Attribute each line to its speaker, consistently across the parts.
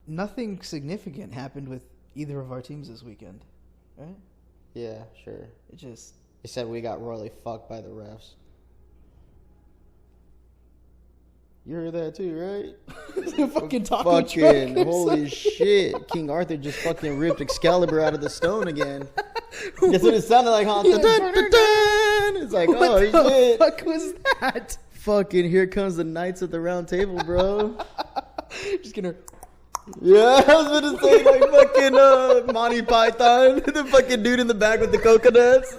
Speaker 1: nothing significant happened with either of our teams this weekend, right?
Speaker 2: Yeah, sure.
Speaker 1: It just...
Speaker 2: They said we got royally fucked by the refs. You heard that too, right?
Speaker 1: fucking taco
Speaker 2: Fucking
Speaker 1: truck.
Speaker 2: holy shit. King Arthur just fucking ripped Excalibur out of the stone again. Guess what it sounded like, huh? It's like,
Speaker 1: What
Speaker 2: oh
Speaker 1: the
Speaker 2: shit.
Speaker 1: fuck was that?
Speaker 2: Fucking here comes the Knights of the Round Table, bro.
Speaker 1: Just gonna...
Speaker 2: Yeah, I was gonna say like fucking Monty Python, the fucking dude in the back with the coconuts,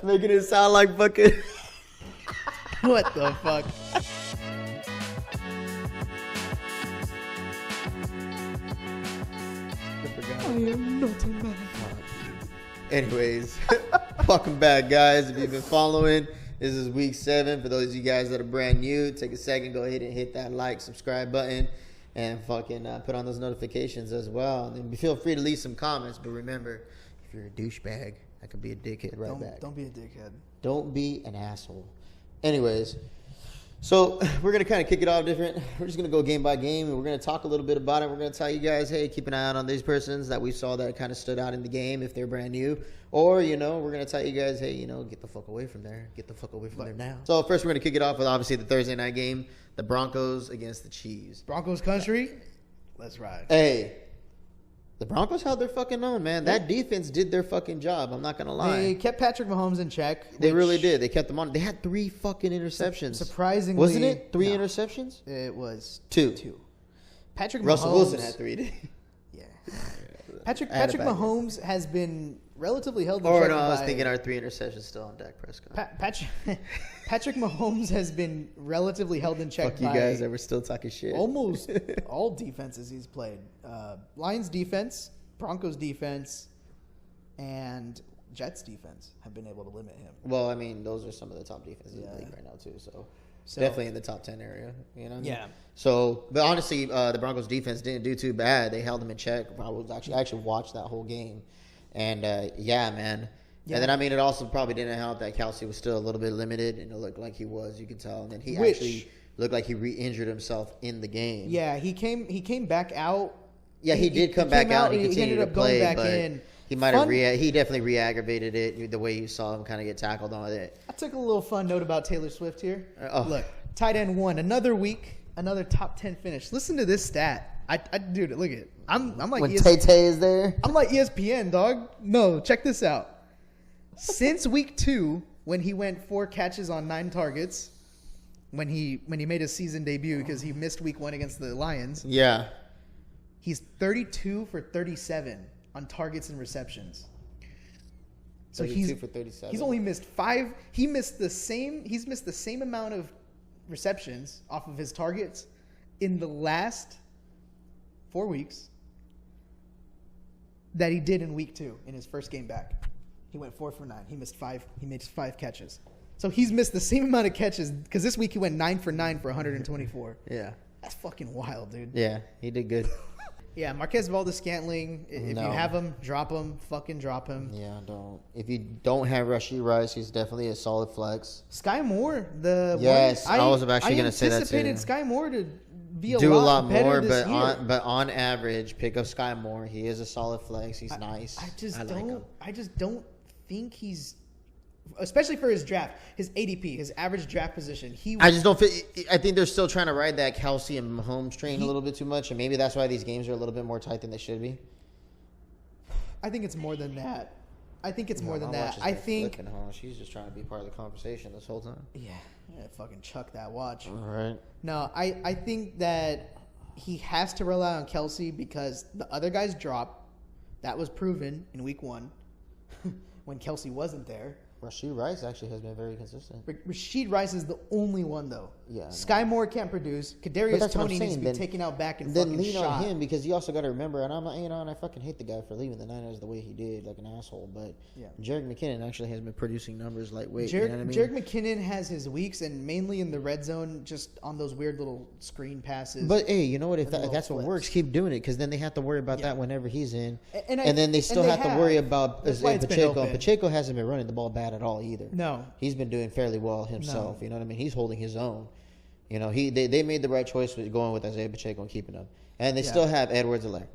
Speaker 2: making it sound like fucking.
Speaker 1: What the fuck? I am not a man.
Speaker 2: Anyways, welcome back, guys. If you've been following, this is week 7. For those of you guys that are brand new, take a second, go ahead and hit that like, subscribe button, and fucking put on those notifications as well. And then feel free to leave some comments. But remember, if you're a douchebag, I could be a dickhead back.
Speaker 1: Don't be a dickhead.
Speaker 2: Don't be an asshole. Anyways, so we're going to kind of kick it off different. We're just going to go game by game, and we're going to talk a little bit about it. We're going to tell you guys, hey, keep an eye out on these persons that we saw that kind of stood out in the game if they're brand new. Or, we're going to tell you guys, hey, get the fuck away from there. Get the fuck away from there now. So first, we're going to kick it off with, obviously, the Thursday night game, the Broncos against the Chiefs.
Speaker 1: Broncos country, let's ride.
Speaker 2: Hey, the Broncos held their fucking own, man. That defense did their fucking job. I'm not going to lie.
Speaker 1: They kept Patrick Mahomes in check.
Speaker 2: They really did. They kept them on. They had 3 fucking interceptions.
Speaker 1: Surprisingly.
Speaker 2: Wasn't it 3
Speaker 1: no.
Speaker 2: interceptions?
Speaker 1: It was
Speaker 2: 2.
Speaker 1: Patrick
Speaker 2: Russell
Speaker 1: Mahomes,
Speaker 2: Wilson had 3.
Speaker 1: Yeah. Patrick
Speaker 2: I had a bad
Speaker 1: Mahomes has been relatively held in
Speaker 2: Or
Speaker 1: check
Speaker 2: no, I was
Speaker 1: by-
Speaker 2: thinking our 3 interceptions still on Dak Prescott.
Speaker 1: Patrick Mahomes has been relatively held in check
Speaker 2: Fuck you
Speaker 1: by
Speaker 2: guys that were still talking shit.
Speaker 1: almost all defenses he's played. Lions defense, Broncos defense, and Jets defense have been able to limit him.
Speaker 2: Well, I mean, those are some of the top defenses in the league right now too. So definitely in the top 10 area. You know what I mean?
Speaker 1: Yeah.
Speaker 2: So, but honestly, the Broncos defense didn't do too bad. They held them in check. I actually watched that whole game, and yeah, man.
Speaker 1: Yeah.
Speaker 2: And then I mean, it also probably didn't help that Kelsey was still a little bit limited, and it looked like he was. You could tell, and then he actually looked like he re-injured himself in the game.
Speaker 1: Yeah, he came back out.
Speaker 2: Yeah, he did come back out and he continued to play,
Speaker 1: going back
Speaker 2: but
Speaker 1: in.
Speaker 2: he might have he definitely re-aggravated it the way you saw him kind of get tackled on it.
Speaker 1: I took a little fun note about Taylor Swift here.
Speaker 2: Oh.
Speaker 1: Look, tight end 1, another week, another top 10 finish. Listen to this stat. I dude, look at it. I'm like
Speaker 2: when Tay-Tay is there.
Speaker 1: I'm like ESPN, dog. No, check this out. Since week 2, when he went 4 catches on 9 targets, when he made his season debut because he missed week 1 against the Lions.
Speaker 2: Yeah.
Speaker 1: He's 32 for 37 on targets and receptions. So
Speaker 2: 32 for 37.
Speaker 1: He's only missed 5. He's missed the same amount of receptions off of his targets in the last 4 weeks that he did in week 2 in his first game back. He went 4 for 9. He missed 5. He made 5 catches. So he's missed the same amount of catches because this week he went 9 for 9 for 124.
Speaker 2: Yeah.
Speaker 1: That's fucking wild, dude.
Speaker 2: Yeah, he did good.
Speaker 1: Yeah, Marquez Valdes-Scantling, if you have him, drop him. Fucking drop him.
Speaker 2: Yeah, don't. If you don't have Rashee Rice, he's definitely a solid flex.
Speaker 1: Sky Moore,
Speaker 2: I was actually going to say that too.
Speaker 1: I anticipated Sky Moore to be
Speaker 2: do a lot
Speaker 1: better
Speaker 2: more,
Speaker 1: this year.
Speaker 2: but on average, pick up Sky Moore. He is a solid flex. He's nice.
Speaker 1: I just
Speaker 2: like
Speaker 1: don't think he's, especially for his draft, his ADP, his average draft position. I
Speaker 2: think they're still trying to ride that Kelsey and Mahomes train a little bit too much, and maybe that's why these games are a little bit more tight than they should be.
Speaker 1: I think it's more than that. I think
Speaker 2: she's just trying to be part of the conversation this whole time.
Speaker 1: Yeah, fucking chuck that watch.
Speaker 2: All right.
Speaker 1: No, I think that he has to rely on Kelsey because the other guys drop. That was proven in week 1 when Kelsey wasn't there.
Speaker 2: Rashee Rice actually has been very consistent.
Speaker 1: Rashee Rice is the only one, though.
Speaker 2: Yeah.
Speaker 1: Sky Moore can't produce. Kadarius Toney needs to be taken out back and fucking
Speaker 2: lean
Speaker 1: shot.
Speaker 2: on him because you also got to remember, and I'm not, and I fucking hate the guy for leaving the Niners the way he did, like an asshole. But Jerick McKinnon actually has been producing numbers lightweight. You know what I mean?
Speaker 1: Jerick McKinnon has his weeks, and mainly in the red zone, just on those weird little screen passes.
Speaker 2: But hey, you know what? If that's what works, keep doing it because then they have to worry about that whenever he's in, and then they still have to worry about Pacheco. Pacheco hasn't been running the ball bad at all either.
Speaker 1: No.
Speaker 2: He's been doing fairly well himself. No. You know what I mean? He's holding his own. You know, they made the right choice with going with Isaiah Pacheco and keeping him. And they still have Edwards-Helaire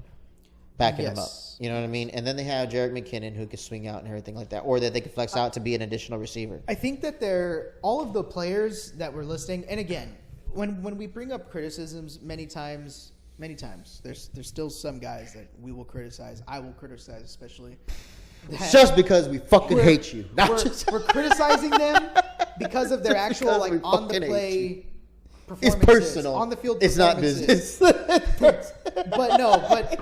Speaker 2: backing him up. You know what I mean? And then they have Jerick McKinnon who can swing out and everything like that, or that they can flex out to be an additional receiver.
Speaker 1: I think that all of the players that we're listing, and again, when we bring up criticisms many times, there's still some guys that we will criticize. I will criticize especially.
Speaker 2: It's just because we fucking hate you.
Speaker 1: We're criticizing them because of their actual like on the play
Speaker 2: It's
Speaker 1: performances,
Speaker 2: personal.
Speaker 1: on the field.
Speaker 2: It's not
Speaker 1: performances.
Speaker 2: business.
Speaker 1: But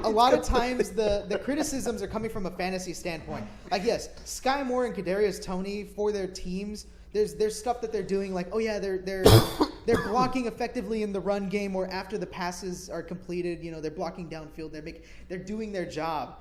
Speaker 1: a lot of times the criticisms are coming from a fantasy standpoint. Like, yes, Sky Moore and Kadarius Toney for their teams. There's stuff that they're doing like, oh yeah, they're blocking effectively in the run game or after the passes are completed. You know, they're blocking downfield. They're doing their job.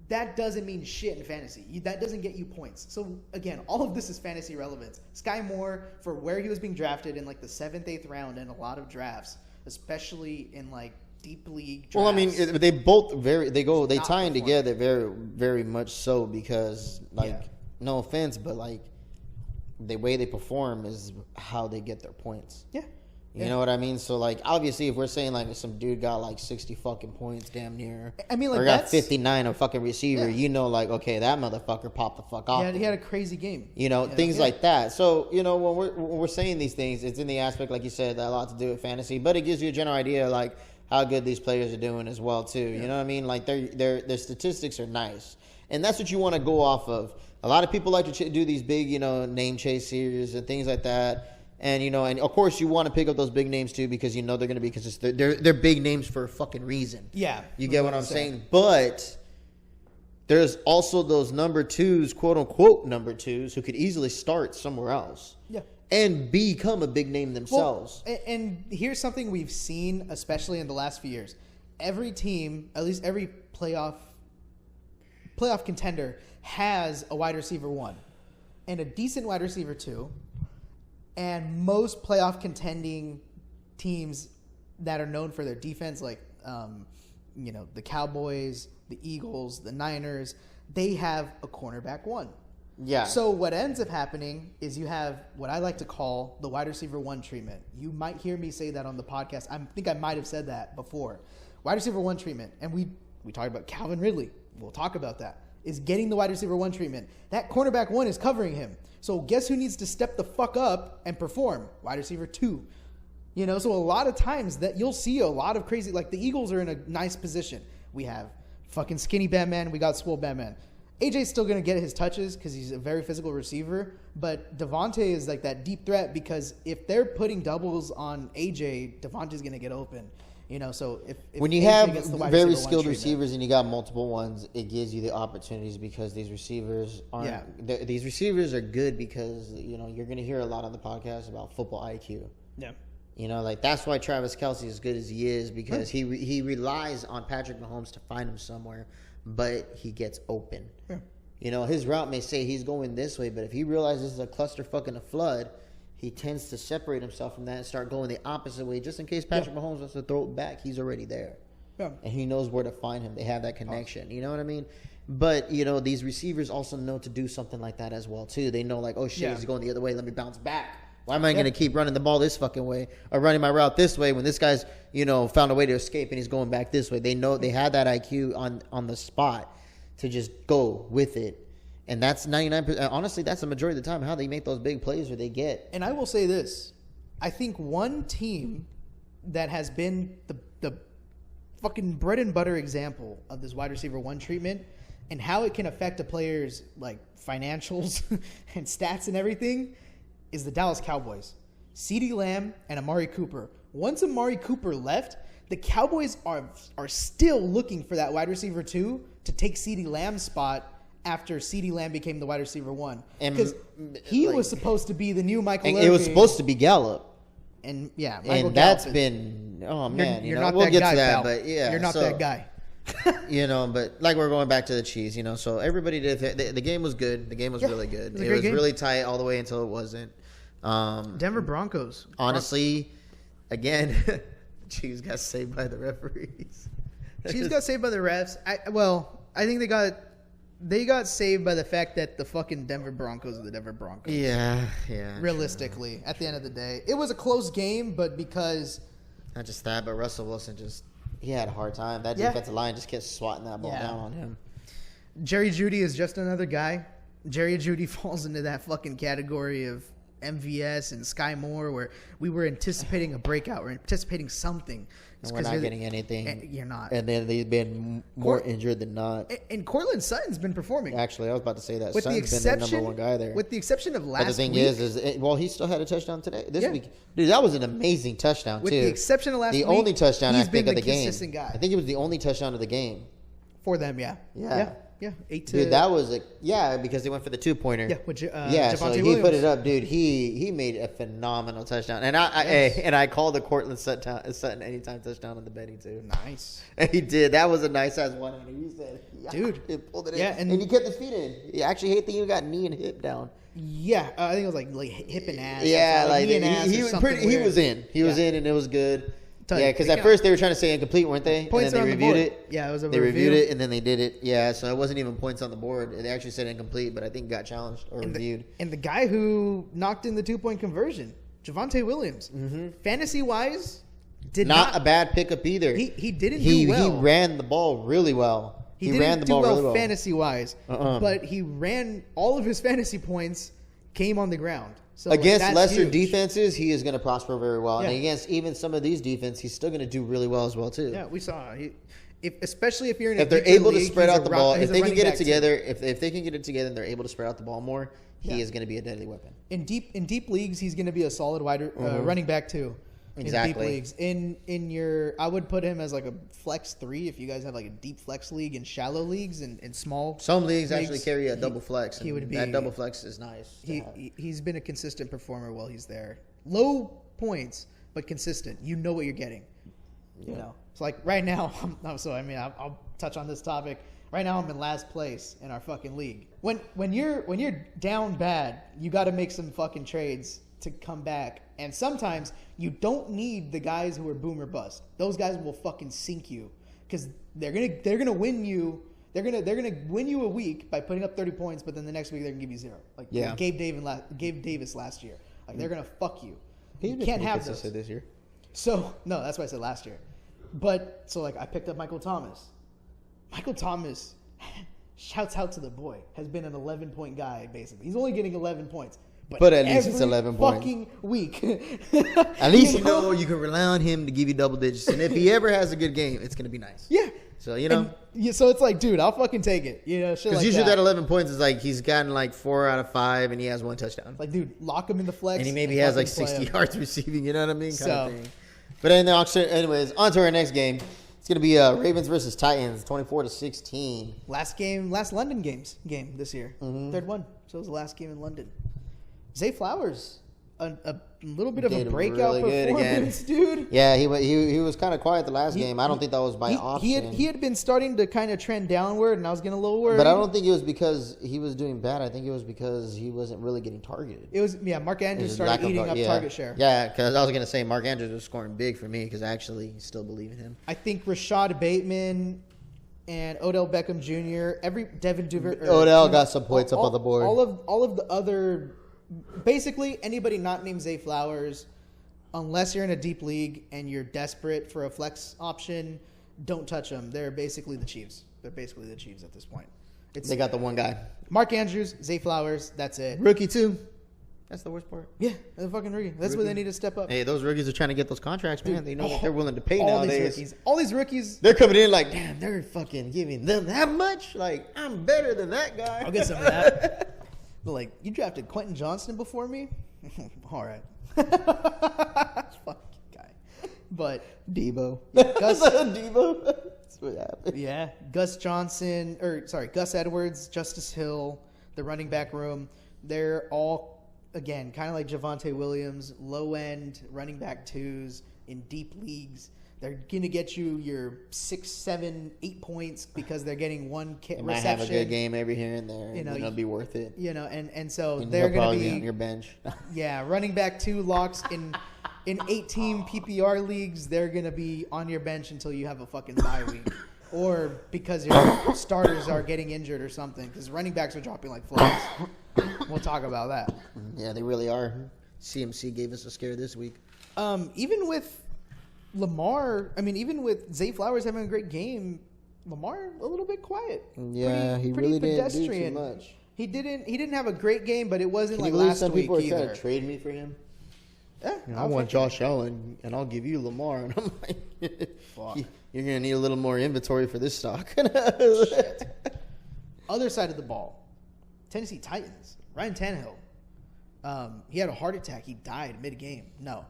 Speaker 1: That doesn't mean shit in fantasy. That doesn't get you points. So again, all of this is fantasy relevance. Sky Moore, for where he was being drafted in like the 7th, 8th round in a lot of drafts, especially in like deep league drafts.
Speaker 2: Well, I mean, they both they tie in together very, very much so because no offense, but like the way they perform is how they get their points.
Speaker 1: Yeah.
Speaker 2: You know what I mean? So, like, obviously, if we're saying, like, some dude got, like, 60 fucking points damn near.
Speaker 1: I mean, like,
Speaker 2: or got 59 a fucking receiver,
Speaker 1: Yeah.
Speaker 2: you know, like, okay, that motherfucker popped the fuck off.
Speaker 1: Yeah, he had a crazy game.
Speaker 2: You know, things like that. So, you know, when we're saying these things, it's in the aspect, like you said, that a lot to do with fantasy, but it gives you a general idea, like, how good these players are doing as well, too. Yeah. You know what I mean? Like, their statistics are nice. And that's what you want to go off of. A lot of people like to do these big, you know, name chase series and things like that. And, you know, and of course you want to pick up those big names too because you know they're going to be consistent. They're big names for a fucking reason.
Speaker 1: Yeah.
Speaker 2: You get what I'm saying? But there's also those number twos, quote unquote number twos, who could easily start somewhere else.
Speaker 1: Yeah.
Speaker 2: And become a big name themselves.
Speaker 1: Well, and here's something we've seen, especially in the last few years. Every team, at least every playoff contender, has a wide receiver 1 and a decent wide receiver 2. And most playoff contending teams that are known for their defense, like you know, the Cowboys, the Eagles, the Niners, they have a cornerback 1.
Speaker 2: Yeah.
Speaker 1: So what ends up happening is you have what I like to call the wide receiver 1 treatment. You might hear me say that on the podcast. I think I might have said that before. Wide receiver 1 treatment. And we talked about Calvin Ridley. We'll talk about that. Is getting the wide receiver 1 treatment. That cornerback 1 is covering him. So guess who needs to step the fuck up and perform? Wide receiver 2. You know, so a lot of times that you'll see a lot of crazy, like the Eagles are in a nice position. We have fucking skinny Batman. We got swole Batman. AJ's still going to get his touches because he's a very physical receiver. But Devontae is like that deep threat because if they're putting doubles on AJ, Devontae's going to get open. You know, so if
Speaker 2: when you
Speaker 1: AJ
Speaker 2: have
Speaker 1: gets the wide
Speaker 2: very
Speaker 1: receiver
Speaker 2: skilled
Speaker 1: 1
Speaker 2: receivers and you got multiple ones, it gives you the opportunities because these receivers aren't. These receivers are good because you know you're going to hear a lot on the podcast about football IQ.
Speaker 1: Yeah.
Speaker 2: You know, like that's why Travis Kelce is as good as he is because he relies on Patrick Mahomes to find him somewhere, but he gets open.
Speaker 1: Yeah.
Speaker 2: You know, his route may say he's going this way, but if he realizes it's a clusterfuck and a flood, he tends to separate himself from that and start going the opposite way just in case Patrick Mahomes wants to throw it back. He's already there.
Speaker 1: Yeah.
Speaker 2: And he knows where to find him. They have that connection. You know what I mean? But, you know, these receivers also know to do something like that as well, too. They know, like, oh, shit, he's going the other way. Let me bounce back. Why am I going to keep running the ball this fucking way or running my route this way when this guy's, you know, found a way to escape and he's going back this way? They know they had that IQ on the spot to just go with it. And that's 99%. Honestly, that's the majority of the time how they make those big plays where they get.
Speaker 1: And I will say this. I think one team that has been the fucking bread and butter example of this wide receiver 1 treatment and how it can affect a player's like financials and stats and everything is the Dallas Cowboys. CeeDee Lamb and Amari Cooper. Once Amari Cooper left, the Cowboys are still looking for that wide receiver 2 to take CeeDee Lamb's spot after CeeDee Lamb became the wide receiver 1. Because he was supposed to be the new Michael Irvin.
Speaker 2: It was supposed to be Gallup.
Speaker 1: And yeah,
Speaker 2: Michael that's been, oh man,
Speaker 1: you're
Speaker 2: you know,
Speaker 1: not
Speaker 2: we'll
Speaker 1: that
Speaker 2: get
Speaker 1: guy,
Speaker 2: to that,
Speaker 1: pal.
Speaker 2: but yeah.
Speaker 1: You're not that guy.
Speaker 2: You know, but like we're going back to the Chiefs, you know, so everybody did, the game was good. The game was really good. It was really tight all the way until it wasn't.
Speaker 1: Denver Broncos.
Speaker 2: Honestly, again, Chiefs got saved by the referees.
Speaker 1: Chiefs got saved by the refs. I think they got they got saved by the fact that the fucking Denver Broncos are the Denver Broncos.
Speaker 2: Yeah.
Speaker 1: Realistically, at the end of the day, it was a close game, but because
Speaker 2: Not just that, but Russell Wilson he had a hard time. That
Speaker 1: Yeah.
Speaker 2: defensive line just kept swatting that ball down on him.
Speaker 1: Jerry Jeudy is just another guy. Jerry Jeudy falls into that fucking category of MVS and Sky Moore, where we were anticipating a breakout. We're anticipating something. It's
Speaker 2: And we're
Speaker 1: 'cause
Speaker 2: not getting anything.
Speaker 1: You're not.
Speaker 2: And then they've been more injured than not.
Speaker 1: And Cortland Sutton's been performing.
Speaker 2: Actually, I was about to say that.
Speaker 1: With the
Speaker 2: Sutton's been the
Speaker 1: exception,
Speaker 2: number one guy there.
Speaker 1: with the exception of last
Speaker 2: But the thing
Speaker 1: week,
Speaker 2: he still had a touchdown today. This
Speaker 1: Yeah.
Speaker 2: week. Dude, that was an amazing touchdown,
Speaker 1: with
Speaker 2: too.
Speaker 1: the exception of last
Speaker 2: the
Speaker 1: week,
Speaker 2: only touchdown,
Speaker 1: he's
Speaker 2: I think,
Speaker 1: been
Speaker 2: of the
Speaker 1: the
Speaker 2: game.
Speaker 1: consistent guy
Speaker 2: I think it was the only touchdown of the game.
Speaker 1: for them. Yeah.
Speaker 2: Yeah.
Speaker 1: 8 to.
Speaker 2: Dude, that was because they went for the 2-pointer.
Speaker 1: Yeah, with
Speaker 2: so
Speaker 1: Javonte
Speaker 2: he
Speaker 1: Williams.
Speaker 2: put it up, dude. He made a phenomenal touchdown, and I called the Cortland Sutton anytime touchdown on the betting too.
Speaker 1: Nice.
Speaker 2: And he did. That was a nice ass one. And he said,
Speaker 1: Dude.
Speaker 2: he pulled it
Speaker 1: Yeah,
Speaker 2: in, and he kept his feet in. He actually hate that he got knee and hip down.
Speaker 1: Yeah, I think it was like hip and ass.
Speaker 2: Yeah, like
Speaker 1: knee and ass
Speaker 2: he
Speaker 1: or
Speaker 2: was
Speaker 1: something
Speaker 2: he
Speaker 1: weird.
Speaker 2: was in. He was
Speaker 1: Yeah.
Speaker 2: in, and it was good.
Speaker 1: Tell
Speaker 2: Yeah,
Speaker 1: you,
Speaker 2: because
Speaker 1: they
Speaker 2: at
Speaker 1: count.
Speaker 2: first they were trying to say incomplete, weren't they?
Speaker 1: Points
Speaker 2: and
Speaker 1: are
Speaker 2: then
Speaker 1: on
Speaker 2: they
Speaker 1: the
Speaker 2: reviewed
Speaker 1: board.
Speaker 2: it.
Speaker 1: Yeah, it was a
Speaker 2: They
Speaker 1: review.
Speaker 2: reviewed it, and then they did it. Yeah, so it wasn't even points on the board. They actually said incomplete, but I think got challenged or reviewed.
Speaker 1: And the guy who knocked in the 2-point conversion, Javonte Williams, fantasy wise, did
Speaker 2: Not
Speaker 1: not.
Speaker 2: a bad pickup either.
Speaker 1: He didn't
Speaker 2: He
Speaker 1: do well.
Speaker 2: ran the ball really well.
Speaker 1: He
Speaker 2: He
Speaker 1: didn't
Speaker 2: ran the
Speaker 1: do
Speaker 2: ball
Speaker 1: well
Speaker 2: really well.
Speaker 1: fantasy wise, but he ran all of his fantasy points came on the ground. So
Speaker 2: Against
Speaker 1: that's
Speaker 2: lesser
Speaker 1: huge.
Speaker 2: defenses, he is going to prosper very well.
Speaker 1: Yeah.
Speaker 2: And against even some of these defenses, he's still going to do really well as well too.
Speaker 1: Yeah, we saw. Especially if you're in
Speaker 2: If
Speaker 1: a
Speaker 2: they're
Speaker 1: deeper
Speaker 2: able to
Speaker 1: league,
Speaker 2: spread
Speaker 1: he's
Speaker 2: out
Speaker 1: a
Speaker 2: the
Speaker 1: ru-
Speaker 2: ball,
Speaker 1: he's
Speaker 2: if
Speaker 1: a
Speaker 2: they can
Speaker 1: running
Speaker 2: get it
Speaker 1: back too.
Speaker 2: together, if they can get it together and they're able to spread out the ball more, he is going to be a deadly weapon.
Speaker 1: In deep leagues, he's going to be a solid running back too.
Speaker 2: Exactly.
Speaker 1: In deep leagues, in your, I would put him as like a flex 3 if you guys have like a deep flex league and shallow leagues and small.
Speaker 2: Some leagues actually carry a double flex.
Speaker 1: he
Speaker 2: and
Speaker 1: would be-
Speaker 2: that double flex is nice. to have.
Speaker 1: He's been a consistent performer while he's there. Low points, but consistent. You know what you're getting. You know, it's like right now. I'll touch on this topic. Right now, I'm in last place in our fucking league. When you're down bad, you got to make some fucking trades to come back. And sometimes you don't need the guys who are boom or bust. Those guys will fucking sink you because they're gonna win you. They're gonna win you a week by putting up 30 points, but then the next week they're gonna give you 0. Like Gabe Davis last year. Like they're gonna fuck you. You can't have those.
Speaker 2: this year.
Speaker 1: So no, that's why I said last year. But so like I picked up Michael Thomas. Michael Thomas, shouts out to the boy, has been an 11-point guy basically. He's only getting 11 points.
Speaker 2: But at least it's
Speaker 1: every
Speaker 2: 11 points.
Speaker 1: fucking week.
Speaker 2: At least you know you can rely on him to give you double digits, and if he ever has a good game, it's gonna be nice.
Speaker 1: Yeah.
Speaker 2: So you know,
Speaker 1: And, yeah, so it's like, dude, I'll fucking take it. You know, shit
Speaker 2: because
Speaker 1: like
Speaker 2: usually
Speaker 1: that.
Speaker 2: that 11 points is like he's gotten like 4 out of 5, and he has 1 touchdown,
Speaker 1: Like, dude, lock him in the flex.
Speaker 2: and he maybe has like
Speaker 1: fucking play
Speaker 2: 60
Speaker 1: him.
Speaker 2: yards receiving. You know what I mean? Kind
Speaker 1: So-
Speaker 2: of thing. But anyways, on to our next game. It's gonna be Ravens versus Titans, 24-16.
Speaker 1: Last London game this year. Third one. So it was the last game in London. Zay Flowers, a little bit of a
Speaker 2: Did
Speaker 1: breakout
Speaker 2: really good again.
Speaker 1: performance, dude.
Speaker 2: Yeah, he was kind of quiet the last game. I don't think that was by option.
Speaker 1: He had been starting to kind of trend downward, and I was getting a little worried.
Speaker 2: But I don't think it was because he was doing bad. I think it was because he wasn't really getting targeted.
Speaker 1: It was Mark Andrews
Speaker 2: His
Speaker 1: started
Speaker 2: lack of
Speaker 1: eating up
Speaker 2: yeah.
Speaker 1: target share.
Speaker 2: Yeah, because I was gonna say Mark Andrews was scoring big for me because I actually still believe in him.
Speaker 1: I think Rashad Bateman and Odell Beckham Jr. Devin Duvernay.
Speaker 2: Odell got some points up on the board.
Speaker 1: All of the other, basically anybody not named Zay Flowers, unless you're in a deep league and you're desperate for a flex option, don't touch them. They're basically the Chiefs. They're basically the Chiefs at this point.
Speaker 2: They got the one guy,
Speaker 1: Mark Andrews, Zay Flowers. That's it.
Speaker 2: rookie too. That's the worst part.
Speaker 1: Yeah, they're fucking rookie. That's where they need to step up.
Speaker 2: Hey, those rookies are trying to get those contracts, man. They know what they're willing to pay nowadays.
Speaker 1: All these rookies.
Speaker 2: They're coming in like, damn, they're fucking giving them that much. Like, I'm better than that guy.
Speaker 1: I'll get some of that. But like, you drafted Quentin Johnston before me? All right. Fuck guy. But
Speaker 2: Debo.
Speaker 1: Gus,
Speaker 2: Debo. That's what happened.
Speaker 1: yeah, Gus Edwards, Justice Hill, the running back room, they're all, again, kind of like Javonte Williams, low-end running back 2s in deep leagues. They're going to get you your 6, 7, 8 points because they're getting one
Speaker 2: They
Speaker 1: reception.
Speaker 2: might have a good game every here and there.
Speaker 1: You know,
Speaker 2: it'll be worth it.
Speaker 1: You know, and so
Speaker 2: And
Speaker 1: they're
Speaker 2: he'll
Speaker 1: going
Speaker 2: probably
Speaker 1: to
Speaker 2: be
Speaker 1: be
Speaker 2: on your bench.
Speaker 1: yeah, running back 2 locks in 8-team PPR leagues. They're gonna be on your bench until you have a fucking bye week. or because your starters are getting injured or something. Because running backs are dropping like flies. We'll talk about that.
Speaker 2: Yeah, they really are. CMC gave us a scare this week.
Speaker 1: Even with Lamar, I mean, even with Zay Flowers having a great game, Lamar a little bit quiet.
Speaker 2: Yeah, he really didn't do too much.
Speaker 1: He didn't have a great game, but it wasn't
Speaker 2: Can
Speaker 1: like
Speaker 2: you believe
Speaker 1: last
Speaker 2: some
Speaker 1: week
Speaker 2: people are
Speaker 1: either.
Speaker 2: trying to trade me for him?
Speaker 1: Yeah,
Speaker 2: I want Josh Allen, and I'll give you Lamar. And I'm like,
Speaker 1: Fuck.
Speaker 2: You're going to need a little more inventory for this stock.
Speaker 1: Other side of the ball, Tennessee Titans. Ryan Tannehill. He had a heart attack. He died mid-game. No.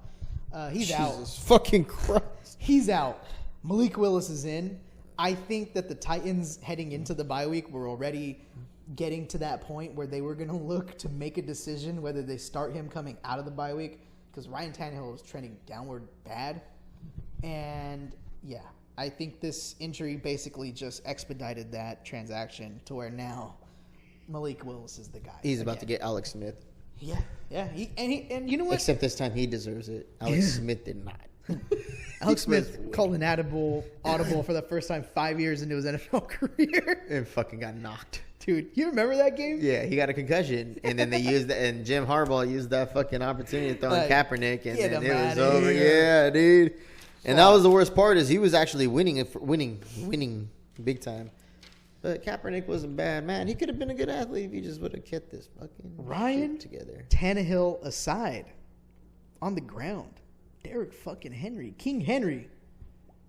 Speaker 1: He's out.
Speaker 2: Jesus fucking Christ.
Speaker 1: He's out. Malik Willis is in. I think that the Titans heading into the bye week were already getting to that point where they were going to look to make a decision whether they start him coming out of the bye week because Ryan Tannehill is trending downward bad. And, yeah, I think this injury basically just expedited that transaction to where now Malik Willis is the guy.
Speaker 2: He's about to get Alex Smith.
Speaker 1: Yeah. And you know what?
Speaker 2: Except this time he deserves it. Alex Smith did not.
Speaker 1: Alex Smith called an audible for the first time 5 years into his NFL career.
Speaker 2: And fucking got knocked.
Speaker 1: Dude, you remember that game?
Speaker 2: Yeah, he got a concussion. And then they used that, and Jim Harbaugh used that fucking opportunity to throw in Kaepernick. And then it was over. Yeah, dude. And that was the worst part is he was actually winning big time. But Kaepernick wasn't bad, man. He could have been a good athlete if he just would have kept this fucking
Speaker 1: Ryan
Speaker 2: shit together.
Speaker 1: Tannehill aside, on the ground, Derrick fucking Henry, King Henry,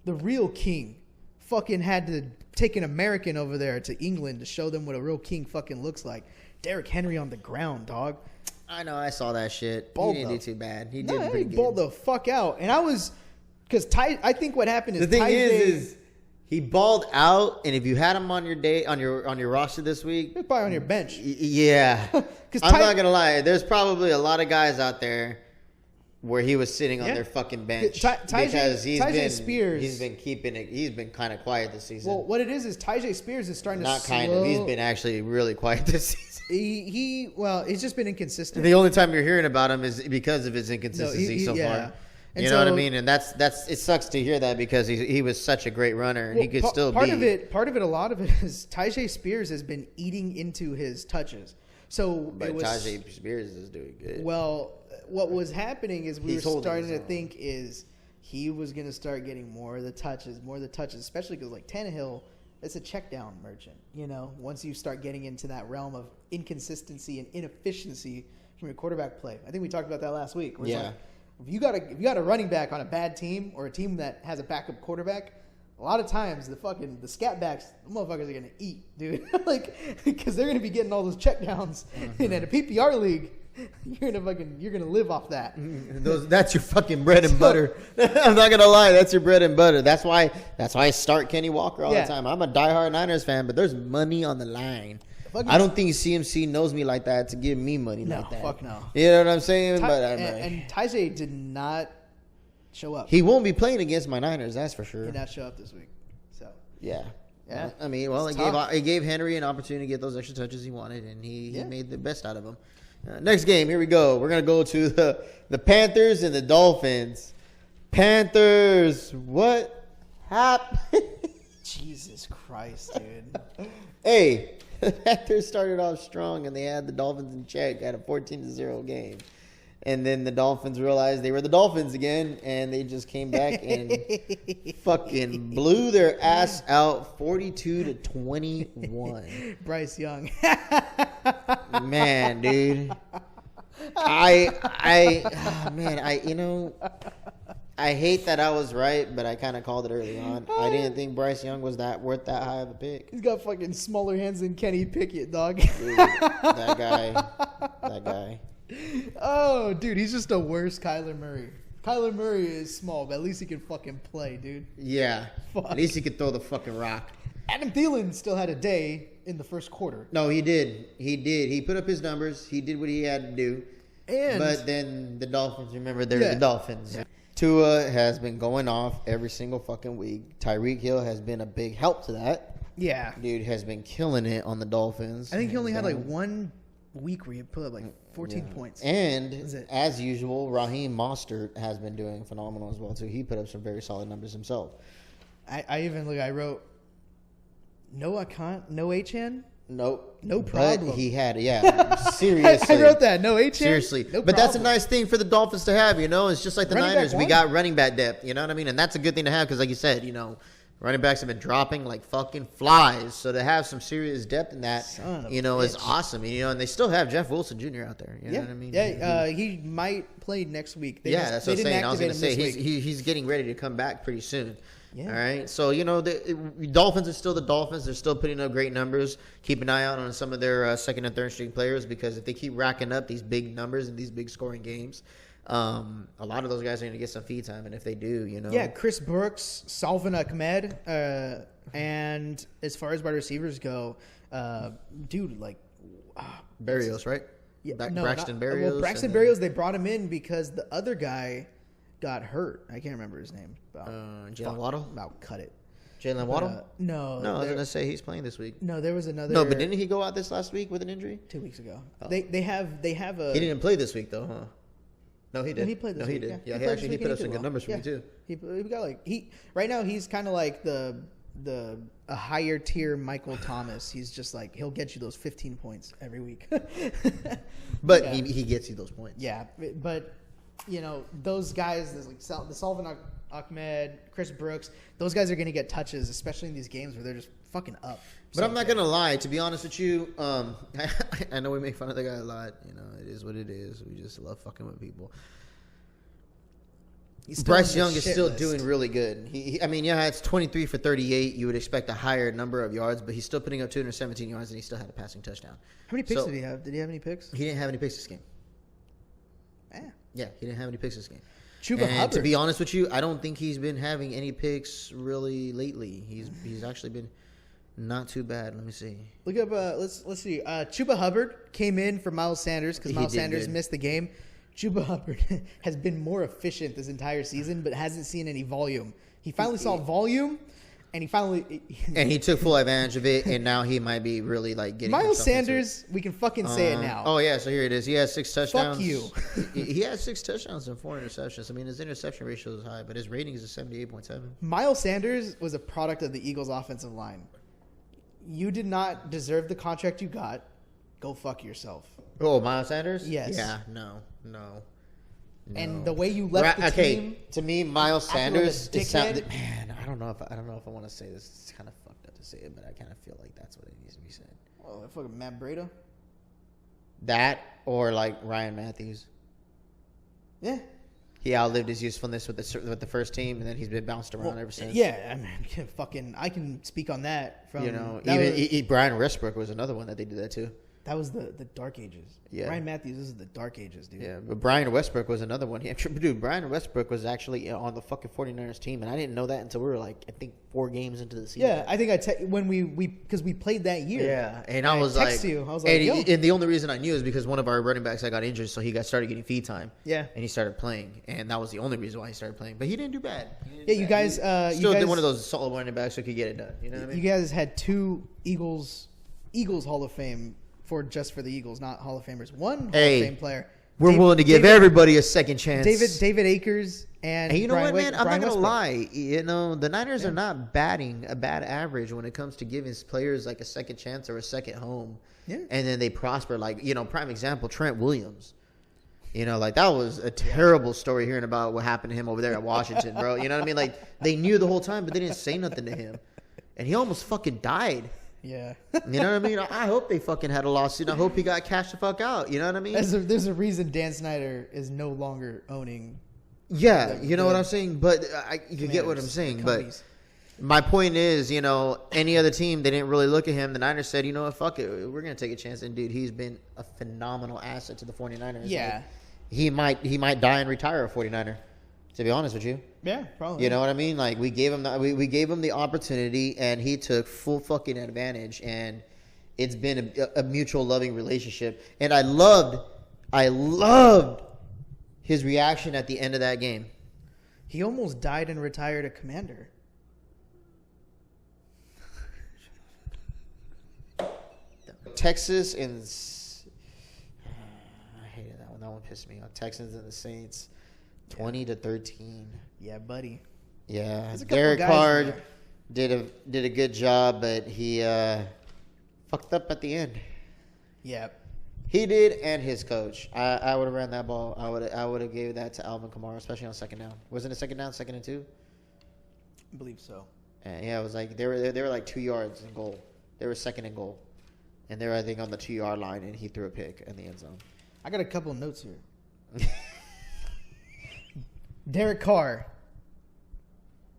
Speaker 1: the real king, fucking had to take an American over there to England to show them what a real king fucking looks like. Derrick Henry on the ground, dog.
Speaker 2: I know, I saw that shit.
Speaker 1: Balled
Speaker 2: He didn't
Speaker 1: up.
Speaker 2: do too bad. He
Speaker 1: No,
Speaker 2: did pretty
Speaker 1: he
Speaker 2: good.
Speaker 1: balled the fuck out, and I was because I think what happened is
Speaker 2: The thing
Speaker 1: Tyson-
Speaker 2: is he balled out, and if you had him on your day on your roster this week,
Speaker 1: he's probably on your bench.
Speaker 2: Yeah.
Speaker 1: 'Cause
Speaker 2: I'm not going to lie. There's probably a lot of guys out there where he was sitting on
Speaker 1: Yeah.
Speaker 2: their fucking bench.
Speaker 1: Tyjae
Speaker 2: because
Speaker 1: Tyjae Spears-
Speaker 2: he's been keeping it. He's been kind of quiet this season.
Speaker 1: Well, what it is Tyjae Spears is starting
Speaker 2: Not
Speaker 1: to
Speaker 2: kind of. He's been actually really quiet this season.
Speaker 1: He's just been inconsistent.
Speaker 2: The only time you're hearing about him is because of his inconsistency so
Speaker 1: yeah.
Speaker 2: far.
Speaker 1: And
Speaker 2: You know what I
Speaker 1: so-
Speaker 2: mean? And that's it sucks to hear that because he was such a great runner and he could still
Speaker 1: part
Speaker 2: be.
Speaker 1: of it, a lot of it is Tyjae Spears has been eating into his touches. So
Speaker 2: But
Speaker 1: it was
Speaker 2: Tyjae Spears is doing good.
Speaker 1: well. What was happening is we
Speaker 2: He's
Speaker 1: were
Speaker 2: holding
Speaker 1: starting
Speaker 2: his
Speaker 1: to
Speaker 2: own.
Speaker 1: think is he was going to start getting more of the touches, especially because like Tannehill, it's a check down merchant. You know, once you start getting into that realm of inconsistency and inefficiency from your quarterback play, I think we talked about that last week. Where it's
Speaker 2: Yeah.
Speaker 1: like, if you got a running back on a bad team or a team that has a backup quarterback, a lot of times the scat backs, the motherfuckers are gonna eat, dude. Like, because they're gonna be getting all those checkdowns, and in a PPR league, you're gonna live off that.
Speaker 2: That's your fucking bread and butter. I'm not gonna lie, that's your bread and butter. That's why I start Kenny Walker all
Speaker 1: Yeah.
Speaker 2: the time. I'm a diehard Niners fan, but there's money on the line.
Speaker 1: Fucking-
Speaker 2: I don't think CMC knows me like that to give me money
Speaker 1: No,
Speaker 2: like that.
Speaker 1: fuck no.
Speaker 2: You know what I'm saying?
Speaker 1: Ty-
Speaker 2: but
Speaker 1: and Tyjae did not show up.
Speaker 2: he won't be playing against my Niners, that's for sure.
Speaker 1: Did not show up this week. So
Speaker 2: Yeah.
Speaker 1: Yeah.
Speaker 2: I mean, well,
Speaker 1: It's
Speaker 2: it
Speaker 1: tough.
Speaker 2: gave Henry an opportunity to get those extra touches he wanted, and he
Speaker 1: Yeah.
Speaker 2: made the best out of them. Next game, here we go. We're going to go to the Panthers and the Dolphins. Panthers, what happened?
Speaker 1: Jesus Christ, dude.
Speaker 2: Hey, the Panthers started off strong, and they had the Dolphins in check at a 14-0 game. And then the Dolphins realized they were the Dolphins again, and they just came back and fucking blew their ass out 42-21.
Speaker 1: Bryce Young.
Speaker 2: Man, dude. I hate that I was right, but I kind of called it early on. I didn't think Bryce Young was worth that high of a pick.
Speaker 1: He's got fucking smaller hands than Kenny Pickett, dog.
Speaker 2: Dude, that guy.
Speaker 1: Oh, dude, he's just a worse Kyler Murray. Kyler Murray is small, but at least he can fucking play, dude.
Speaker 2: Yeah.
Speaker 1: Fuck.
Speaker 2: At least he could throw the fucking rock.
Speaker 1: Adam Thielen still had a day in the first quarter.
Speaker 2: No, he did. He put up his numbers. He did what he had to do.
Speaker 1: And
Speaker 2: But then the Dolphins, remember, they're
Speaker 1: Yeah.
Speaker 2: the Dolphins. Tua has been going off every single fucking week. Tyreek Hill has been a big help to that.
Speaker 1: yeah,
Speaker 2: Dude has been killing it on the Dolphins.
Speaker 1: I think he only had like 1 week where he put up like 14 points.
Speaker 2: And
Speaker 1: Is it-
Speaker 2: as usual, Raheem Mostert has been doing phenomenal as well too. He put up some very solid numbers himself.
Speaker 1: I even I wrote No Akant, no Achan.
Speaker 2: Nope.
Speaker 1: No problem.
Speaker 2: But he had, seriously.
Speaker 1: I wrote that. No Achan.
Speaker 2: Seriously.
Speaker 1: No
Speaker 2: But that's a
Speaker 1: problem.
Speaker 2: nice thing for the Dolphins to have, It's just like the
Speaker 1: Running back
Speaker 2: Niners. We
Speaker 1: one.
Speaker 2: got running back depth, you know what I mean? And that's a good thing to have because, like you said, running backs have been dropping like fucking flies. So to have some serious depth in that,
Speaker 1: Son of a
Speaker 2: is
Speaker 1: bitch.
Speaker 2: awesome. And they still have Jeff Wilson Jr. out there. You know
Speaker 1: Yeah,
Speaker 2: what I mean?
Speaker 1: yeah. He might play next week.
Speaker 2: That's what I'm saying. I was going to say
Speaker 1: this week.
Speaker 2: he's getting ready to come back pretty soon.
Speaker 1: Yeah.
Speaker 2: All right. So the Dolphins are still the Dolphins. They're still putting up great numbers. Keep an eye out on some of their second and third string players because if they keep racking up these big numbers and these big scoring games, a lot of those guys are going to get some feed time. And if they do,
Speaker 1: Yeah, Chris Brooks, Salvin Ahmed, and as far as wide receivers go, dude, like.
Speaker 2: Berrios, right?
Speaker 1: Yeah,
Speaker 2: Braxton Berrios.
Speaker 1: Well, Braxton Berrios, they brought him in because the other guy got hurt. I can't remember his name.
Speaker 2: Jalen Waddle.
Speaker 1: About cut it.
Speaker 2: Jalen Waddle.
Speaker 1: No,
Speaker 2: I was gonna say he's playing this week.
Speaker 1: No, there was another.
Speaker 2: No, but didn't he go out this last week with an injury?
Speaker 1: 2 weeks ago.
Speaker 2: Oh.
Speaker 1: They have a.
Speaker 2: He didn't play this week though, huh? No, he did.
Speaker 1: No, he played this week.
Speaker 2: He did.
Speaker 1: Yeah,
Speaker 2: Yeah,
Speaker 1: he played this week
Speaker 2: he put
Speaker 1: and
Speaker 2: up
Speaker 1: he
Speaker 2: some
Speaker 1: did
Speaker 2: good
Speaker 1: well.
Speaker 2: numbers for
Speaker 1: Yeah.
Speaker 2: me too.
Speaker 1: He got right now he's kind of like a higher tier Michael Thomas. He's just like he'll get you those 15 points every week.
Speaker 2: But
Speaker 1: Yeah.
Speaker 2: he gets you those points.
Speaker 1: Yeah, but those guys, there's like the Salvin Ahmed, Chris Brooks, those guys are going to get touches, especially in these games where they're just fucking up.
Speaker 2: But I'm not gonna lie. To be honest with you, I know we make fun of the guy a lot. It is what it is. We just love fucking with people. Bryce Young is still doing really good. It's 23 for 38. You would expect a higher number of yards, but he's still putting up 217 yards, and he still had a passing touchdown.
Speaker 1: How many picks did he have? Did he have any picks?
Speaker 2: He didn't have any picks this game.
Speaker 1: Yeah.
Speaker 2: Yeah, he didn't have any picks this game.
Speaker 1: Chuba
Speaker 2: And
Speaker 1: Hubbard.
Speaker 2: to be honest with you, I don't think he's been having any picks really lately. He's actually been not too bad. Let me see.
Speaker 1: Look up. Let's see. Chuba Hubbard came in for Miles Sanders because
Speaker 2: He
Speaker 1: Miles
Speaker 2: did
Speaker 1: Sanders
Speaker 2: good.
Speaker 1: missed the game. Chuba Hubbard has been more efficient this entire season, but hasn't seen any volume. He finally saw volume, and
Speaker 2: he took full advantage of it, and now he might be really like getting
Speaker 1: Miles
Speaker 2: himself into it.
Speaker 1: Sanders. We can fucking say it now.
Speaker 2: Oh yeah, so here it is. He has 6 touchdowns.
Speaker 1: you.
Speaker 2: he has 6 touchdowns and 4 interceptions. His interception ratio is high, but his rating is 78.7.
Speaker 1: Miles Sanders was a product of the Eagles' offensive line. You did not deserve the contract you got. Go fuck yourself.
Speaker 2: Oh, Miles Sanders?
Speaker 1: Yes.
Speaker 2: Yeah. No.
Speaker 1: And the way you left the team.
Speaker 2: To me, Miles
Speaker 1: acting like a
Speaker 2: Sanders. It sounded,
Speaker 1: dickhead.
Speaker 2: man, I don't know if I want to say this. It's kind of fucked up to say it, but I kind of feel like that's what it needs to be said.
Speaker 1: Oh, fucking Matt Breida.
Speaker 2: That or like Ryan Matthews.
Speaker 1: Yeah.
Speaker 2: He outlived his usefulness with the first team, and then he's been bounced around ever since.
Speaker 1: Yeah, I can speak on that. From
Speaker 2: Brian Westbrook was another one that they did that too.
Speaker 1: That was the dark ages.
Speaker 2: Yeah.
Speaker 1: Ryan Matthews, this is the dark ages, dude.
Speaker 2: Yeah, but Brian Westbrook was another one. Dude, Brian Westbrook was actually on the fucking 49ers team, and I didn't know that until we were like, I think 4 games into the season.
Speaker 1: Yeah, I think when because we played that year.
Speaker 2: Yeah, and I was like, and the only reason I knew is because one of our running backs got injured, so he started getting feed time.
Speaker 1: Yeah,
Speaker 2: and he started playing, and that was the only reason why he started playing. But he didn't do bad.
Speaker 1: You guys,
Speaker 2: still one of those solid running backs who could get it done. You know what I mean?
Speaker 1: You guys had 2 Eagles Hall of Fame for the Eagles, not Hall of Famers. One Hall of Fame player.
Speaker 2: We're willing to give everybody a second chance.
Speaker 1: David Akers and
Speaker 2: you know
Speaker 1: Brian
Speaker 2: what, man? I'm
Speaker 1: Brian
Speaker 2: not gonna
Speaker 1: Westbrook.
Speaker 2: lie. The Niners are not batting a bad average when it comes to giving players like a second chance or a second home.
Speaker 1: Yeah.
Speaker 2: And then they prosper. Like, prime example, Trent Williams. That was a terrible story hearing about what happened to him over there at Washington, bro. You know what I mean? Like, they knew the whole time, but they didn't say nothing to him. And he almost fucking died.
Speaker 1: Yeah.
Speaker 2: You know what I mean? I hope they fucking had a lawsuit. I hope he got cashed the fuck out. You know what I mean?
Speaker 1: There's a reason Dan Snyder is no longer owning.
Speaker 2: Yeah, you know what I'm saying? But you get what I'm saying. But my point is, any other team, they didn't really look at him. The Niners said, you know what, fuck it. We're going to take a chance. And, dude, he's been a phenomenal asset to the 49ers.
Speaker 1: Yeah.
Speaker 2: Like, he might die and retire a 49er, to be honest with you.
Speaker 1: Yeah, probably.
Speaker 2: You know what I mean? Like, we gave him the opportunity, and he took full fucking advantage, and it's been a mutual loving relationship. And I loved his reaction at the end of that game.
Speaker 1: He almost died and retired a Commander.
Speaker 2: Texas and I hated that one. That one pissed me off. Texans and the Saints, 20-13.
Speaker 1: Yeah, buddy.
Speaker 2: Yeah,
Speaker 1: There's a couple
Speaker 2: Derek
Speaker 1: guys
Speaker 2: Carr.
Speaker 1: there.
Speaker 2: did a good job, but he fucked up at the end.
Speaker 1: Yeah.
Speaker 2: He did, and his coach. I would have ran that ball. I would have gave that to Alvin Kamara, especially on second down. Wasn't it second down, 2nd and 2?
Speaker 1: I believe so.
Speaker 2: Yeah, it was like they were like 2 yards in goal. They were 2nd and goal, and they were, I think, on the 2-yard line, and he threw a pick in the end zone.
Speaker 1: I got a couple of notes here. Derek Carr.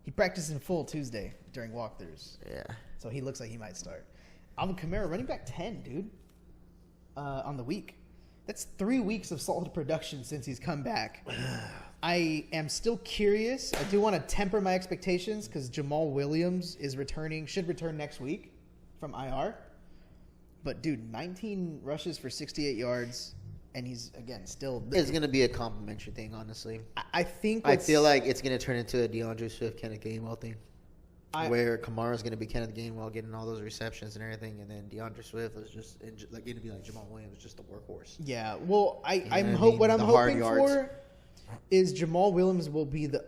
Speaker 1: He practiced in full Tuesday during walkthroughs,
Speaker 2: Yeah.
Speaker 1: so he looks like he might start. Alvin Kamara, running back 10, dude, on the week. That's 3 weeks of solid production since he's come back. I am still curious. I do want to temper my expectations because Jamal Williams should return next week from IR. But, dude, 19 rushes for 68 yards, and he's, again, still...
Speaker 2: It's going to be a complimentary thing, honestly.
Speaker 1: I think...
Speaker 2: I feel like it's going to turn into a DeAndre Swift, Kenneth Gainwell thing. Where Kamara's going to be Kenneth Gainwell getting all those receptions and everything, and then DeAndre Swift is just like going to be like Jamal Williams, just the workhorse.
Speaker 1: Yeah, well, what I'm
Speaker 2: The hard
Speaker 1: hoping
Speaker 2: yards.
Speaker 1: for is Jamal Williams will be the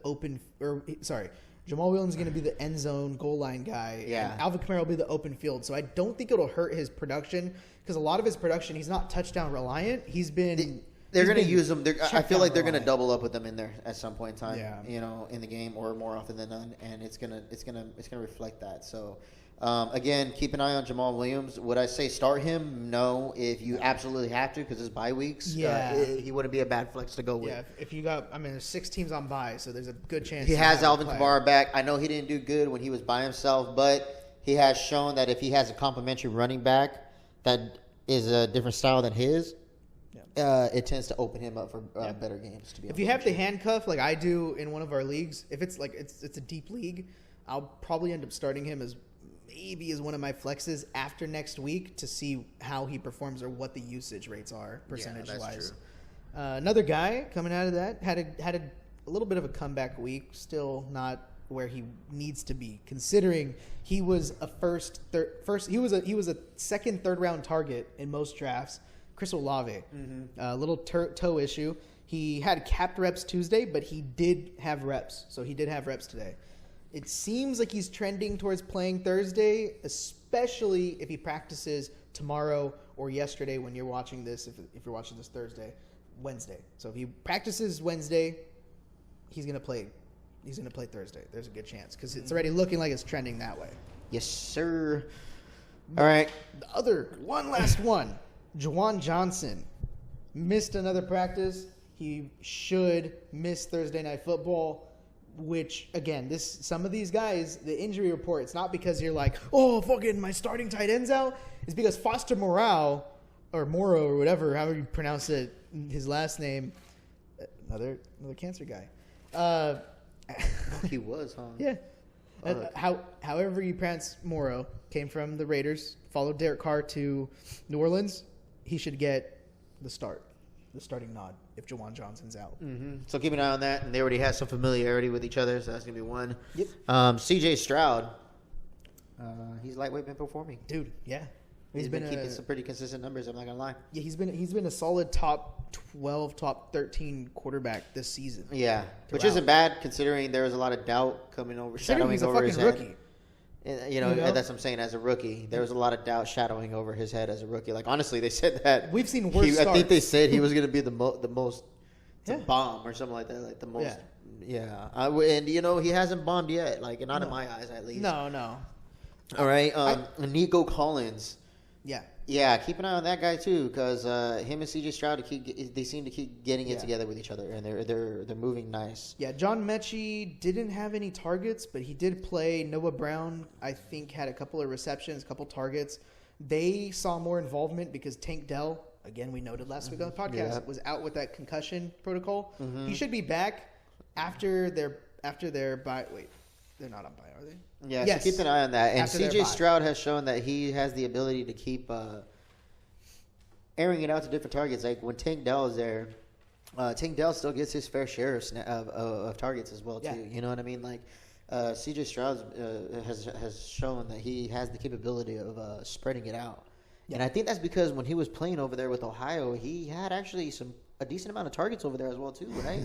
Speaker 1: Jamal Williams is going to be the end zone goal line guy.
Speaker 2: Yeah.
Speaker 1: And Alvin Kamara will be the open field. So I don't think it'll hurt his production because a lot of his production, he's not touchdown reliant. He's been.
Speaker 2: They're going to use them. I feel like they're going to
Speaker 1: reliant.
Speaker 2: double up with them in there at some point in time.
Speaker 1: Yeah.
Speaker 2: In the game or more often than none, and it's gonna reflect that. So, again, keep an eye on Jamal Williams. Would I say start him? No, if you absolutely have to because it's bye weeks.
Speaker 1: Yeah.
Speaker 2: He wouldn't be a bad flex to go with.
Speaker 1: Yeah, if you got, there's 6 teams on bye, so there's a good chance.
Speaker 2: He
Speaker 1: you
Speaker 2: has
Speaker 1: have him
Speaker 2: Alvin
Speaker 1: play.
Speaker 2: Kamara back. I know he didn't do good when he was by himself, but he has shown that if he has a complimentary running back that is a different style than his, it tends to open him up for better games. To be
Speaker 1: If you have the handcuff like I do in one of our leagues, if it's like it's a deep league, I'll probably end up starting him as one of my flexes after next week to see how he performs or what the usage rates are percentage wise. Another guy coming out of that had a little bit of a comeback week, still not where he needs to be considering he was he was a second, third round target in most drafts. Chris Olave, a little toe issue. He had capped reps Tuesday, but he did have reps. So he did have reps today. It seems like he's trending towards playing Thursday, especially if he practices tomorrow or yesterday when you're watching this, if you're watching this Wednesday. So if he practices Wednesday, he's going to play Thursday. There's a good chance because it's already looking like it's trending that way.
Speaker 2: Yes, sir. All right.
Speaker 1: One last one. Juwan Johnson missed another practice. He should miss Thursday Night Football, which, again, some of these guys, the injury report, it's not because you're like, oh, fucking my starting tight end's out. It's because Foster Moreau or whatever, however you pronounce it, his last name, another cancer guy.
Speaker 2: He was, huh?
Speaker 1: Yeah. However you pronounce Morrow, came from the Raiders, followed Derek Carr to New Orleans. He should get the starting nod if Juwan Johnson's out.
Speaker 2: Mm-hmm. So keep an eye on that. And they already have some familiarity with each other, so that's going to be one.
Speaker 1: Yep.
Speaker 2: C.J. Stroud, he's lightweight been performing.
Speaker 1: Dude, yeah.
Speaker 2: He's been keeping some pretty consistent numbers, I'm not going to lie.
Speaker 1: Yeah, he's been a solid top 12, top 13 quarterback this season.
Speaker 2: Yeah, which
Speaker 1: Throughout.
Speaker 2: isn't bad considering there was a lot of doubt shadowing
Speaker 1: He's a
Speaker 2: over his
Speaker 1: fucking
Speaker 2: head.
Speaker 1: rookie.
Speaker 2: You know, that's what I'm saying. As a rookie, there was a lot of doubt shadowing over his head as a rookie. Like honestly, they said that
Speaker 1: We've seen worse
Speaker 2: I think
Speaker 1: starts.
Speaker 2: they said he was going to be the most
Speaker 1: Yeah.
Speaker 2: bomb or something like that. Like the most. Yeah. And he hasn't bombed yet. Like not in my eyes, at least.
Speaker 1: No.
Speaker 2: All right. Nico Collins.
Speaker 1: Yeah.
Speaker 2: Yeah, keep an eye on that guy too, because him and C.J. Stroud they seem to keep getting it together with each other, and they're moving nice.
Speaker 1: Yeah, John Mechie didn't have any targets, but he did play. Noah Brown, I think, had a couple of receptions, a couple targets. They saw more involvement because Tank Dell, again, we noted last week on the podcast, was out with that concussion protocol. He should be back after their bye. Wait, they're not on bye, are they?
Speaker 2: Yeah,
Speaker 1: yes.
Speaker 2: So keep an eye on that. And
Speaker 1: After their
Speaker 2: C.J.
Speaker 1: bye.
Speaker 2: Stroud has shown that he has the ability to keep airing it out to different targets. Like when Tank Dell is there, Tank Dell still gets his fair share of targets as well too.
Speaker 1: Yeah.
Speaker 2: You know what I mean? Like C.J. Stroud has shown that he has the capability of spreading it out. Yeah. And I think that's because when he was playing over there with Ohio, he had actually a decent amount of targets over there as well too, right?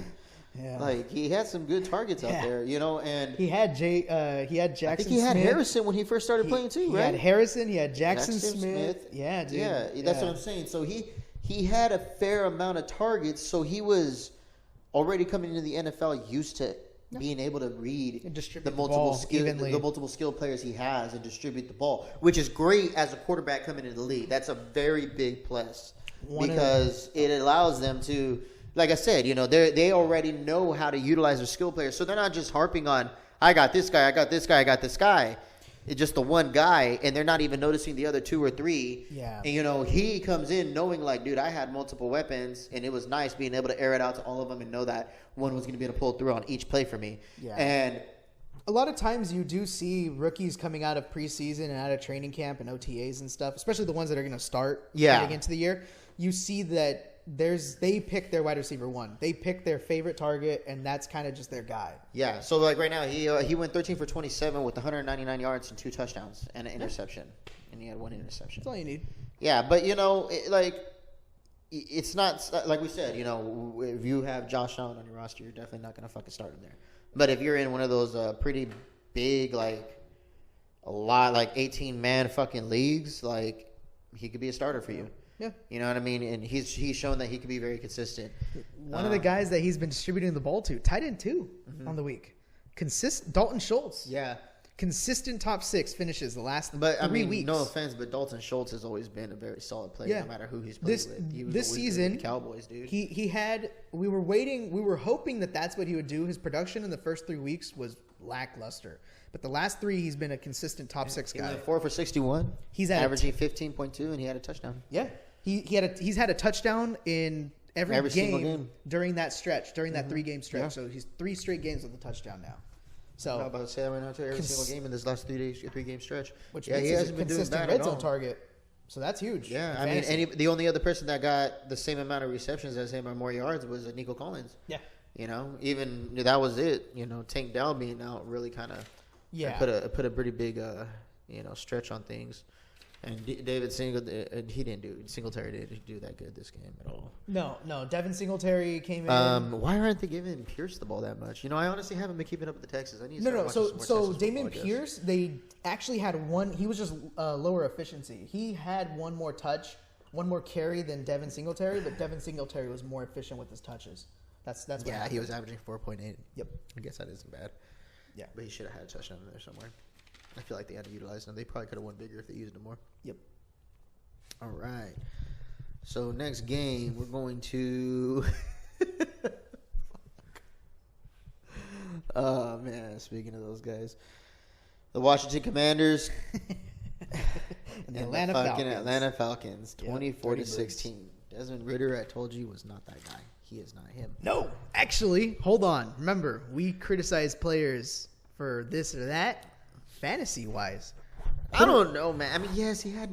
Speaker 1: Yeah.
Speaker 2: Like he had some good targets out there, you know, and
Speaker 1: He had Jackson.
Speaker 2: I think he had
Speaker 1: Smith.
Speaker 2: Harrison when he first started playing too,
Speaker 1: He
Speaker 2: right?
Speaker 1: had Harrison. He had Jackson Smith. Yeah, dude.
Speaker 2: Yeah, that's what I'm saying. So he had a fair amount of targets, so he was already coming into the NFL used to being able to read
Speaker 1: And distribute
Speaker 2: the
Speaker 1: the
Speaker 2: multiple
Speaker 1: ball
Speaker 2: skill
Speaker 1: evenly.
Speaker 2: the multiple skill players he has and distribute the ball, which is great as a quarterback coming into the league. That's a very big plus because it allows them to, like I said, you know, they already know how to utilize their skill players, so they're not just harping on I got this guy, I got this guy, I got this guy. It's just the one guy, and they're not even noticing the other two or three.
Speaker 1: Yeah.
Speaker 2: And, you know, he comes in knowing, like, dude, I had multiple weapons, and it was nice being able to air it out to all of them and know that one was going to be able to pull through on each play for me.
Speaker 1: Yeah.
Speaker 2: And
Speaker 1: a lot of times you do see rookies coming out of preseason and out of training camp and OTAs and stuff, especially the ones that are going to start heading into the year. You see that they pick their wide receiver one. They pick their favorite target, and that's kind of just their guy.
Speaker 2: yeah, so, like, right now, he went 13 for 27 with 199 yards and 2 touchdowns and an interception. And he had 1 interception.
Speaker 1: That's all you need.
Speaker 2: Yeah, but, you know, it's not, like we said, you know, if you have Josh Allen on your roster, you're definitely not going to fucking start him there. But if you're in one of those pretty big, like, a lot, like, 18-man fucking leagues, like, he could be a starter for you.
Speaker 1: Yeah.
Speaker 2: You know what I mean? And he's shown that he can be very consistent.
Speaker 1: One of the guys that he's been distributing the ball to, tight end 2 on the week. Dalton Schultz.
Speaker 2: Yeah.
Speaker 1: Consistent top 6 finishes the last
Speaker 2: But,
Speaker 1: 3
Speaker 2: I mean,
Speaker 1: weeks.
Speaker 2: no offense, but Dalton Schultz has always been a very solid player no matter who he's played with. He was
Speaker 1: this
Speaker 2: always good
Speaker 1: season,
Speaker 2: with the Cowboys, dude.
Speaker 1: we were hoping that that's what he would do. His production in the first 3 weeks was lackluster. But the last 3, he's been a consistent top 6
Speaker 2: He
Speaker 1: guy.
Speaker 2: went 4 for 61.
Speaker 1: He's at
Speaker 2: averaging 15.2, and he had a touchdown.
Speaker 1: Yeah. He's had a touchdown in every
Speaker 2: single
Speaker 1: game
Speaker 2: game.
Speaker 1: during that stretch, during that 3-game stretch. Yeah. So he's 3 straight games with a touchdown now. So
Speaker 2: I'm about to say that right now too. Every single game in this last 3-game stretch.
Speaker 1: Which
Speaker 2: he hasn't been doing
Speaker 1: consistent
Speaker 2: bad
Speaker 1: red
Speaker 2: at
Speaker 1: zone
Speaker 2: all.
Speaker 1: target. So that's huge.
Speaker 2: Yeah, I mean, the only other person that got the same amount of receptions as him or more yards was Nico Collins.
Speaker 1: Yeah.
Speaker 2: You know, even that was it. You know, Tank Dell being out really kind of put a pretty big stretch on things. And David Singletary didn't do that good this game at all.
Speaker 1: No. Devin Singletary came in.
Speaker 2: Why aren't they giving Pierce the ball that much? You know, I honestly haven't been keeping up with the Texans. I need to start watching some more
Speaker 1: So
Speaker 2: Texas
Speaker 1: Damian
Speaker 2: football, I guess.
Speaker 1: Pierce, they actually had one. He was just lower efficiency. He had one more touch, one more carry than Devin Singletary, but Devin Singletary was more efficient with his touches. That's what
Speaker 2: Yeah,
Speaker 1: happened.
Speaker 2: he was averaging 4.8.
Speaker 1: Yep.
Speaker 2: I guess that isn't bad.
Speaker 1: Yeah.
Speaker 2: But he should have had a touchdown in there somewhere. I feel like they had to utilize him. They probably could have won bigger if they used him more.
Speaker 1: Yep.
Speaker 2: All right. So next game, we're going to. Oh man! Speaking of those guys, the Washington Commanders
Speaker 1: and the Atlanta
Speaker 2: Falcons, 24-16. Desmond Ridder, I told you, was not that guy. He is not him.
Speaker 1: No, actually, hold on. Remember, we criticize players for this or that, fantasy-wise.
Speaker 2: I don't know, man. I mean, yes, he had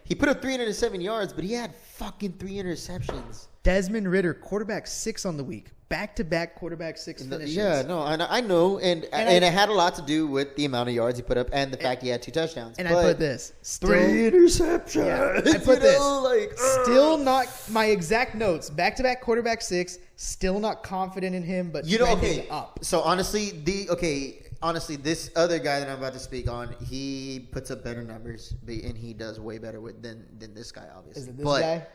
Speaker 2: he put up 307 yards, but he had fucking 3 interceptions.
Speaker 1: Desmond Ridder, quarterback 6 on the week. Back-to-back quarterback 6 finishes.
Speaker 2: Yeah, no, I know. And it had a lot to do with the amount of yards he put up and the fact he had 2 touchdowns.
Speaker 1: And I put this.
Speaker 2: 3 interceptions.
Speaker 1: Yeah, I put still not my exact notes. Back-to-back quarterback 6. Still not confident in him, but trending up.
Speaker 2: So honestly, this other guy that I'm about to speak on, he puts up better numbers, and he does way better than this guy, obviously.
Speaker 1: Is it this guy?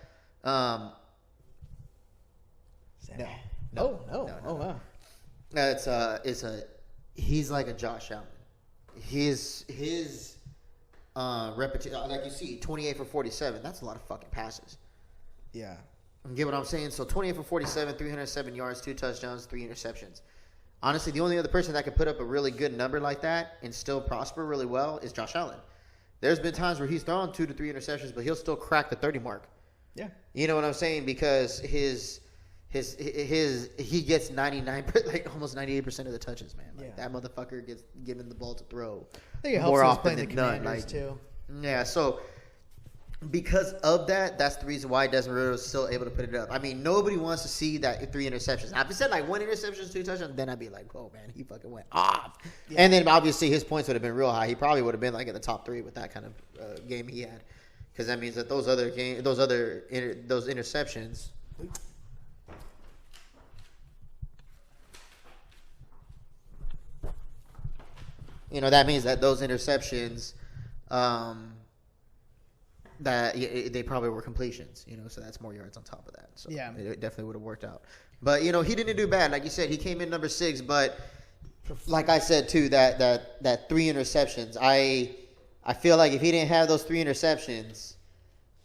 Speaker 2: No.
Speaker 1: Oh wow.
Speaker 2: He's like a Josh Allen. His repetition, like you see, 28 for 47. That's a lot of fucking passes.
Speaker 1: Yeah.
Speaker 2: You get what I'm saying? So 28 for 47, 307 yards, 2 touchdowns, 3 interceptions. Honestly, the only other person that could put up a really good number like that and still prosper really well is Josh Allen. There's been times where he's thrown 2 to 3 interceptions, but he'll still crack the 30 mark.
Speaker 1: Yeah.
Speaker 2: You know what I'm saying? Because he gets 99, like almost 98% of the touches, man. Like that motherfucker gets given the ball to throw
Speaker 1: I think it helps
Speaker 2: more
Speaker 1: us
Speaker 2: often
Speaker 1: playing
Speaker 2: than
Speaker 1: the
Speaker 2: none.
Speaker 1: Commanders
Speaker 2: Like,
Speaker 1: too.
Speaker 2: yeah, so because of that, that's the reason why Desmond Ridder was still able to put it up. I mean, nobody wants to see that 3 interceptions. Now, if it said like 1 interception, 2 touchdowns, then I'd be like, oh man, he fucking went off. Yeah. And then obviously his points would have been real high. He probably would have been like in the top 3 with that kind of game he had, because that means that those interceptions. that means that those interceptions, they probably were completions, so that's more yards on top of that. So
Speaker 1: Yeah.
Speaker 2: it definitely would have worked out. But, he didn't do bad. Like you said, he came in number 6, but like I said, too, that 3 interceptions, I feel like if he didn't have those 3 interceptions,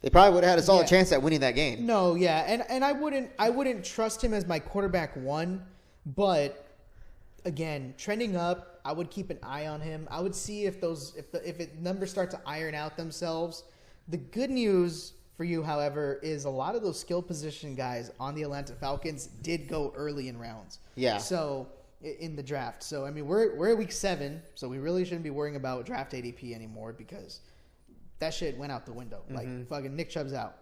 Speaker 2: they probably would have had a solid chance at winning that game.
Speaker 1: No, yeah, and I wouldn't trust him as my quarterback 1, but again, trending up, I would keep an eye on him. I would see if numbers start to iron out themselves. The good news for you, however, is a lot of those skill position guys on the Atlanta Falcons did go early in rounds.
Speaker 2: Yeah.
Speaker 1: So in the draft. So I mean, we're at week 7, so we really shouldn't be worrying about draft ADP anymore because that shit went out the window. Like fucking Nick Chubb's out,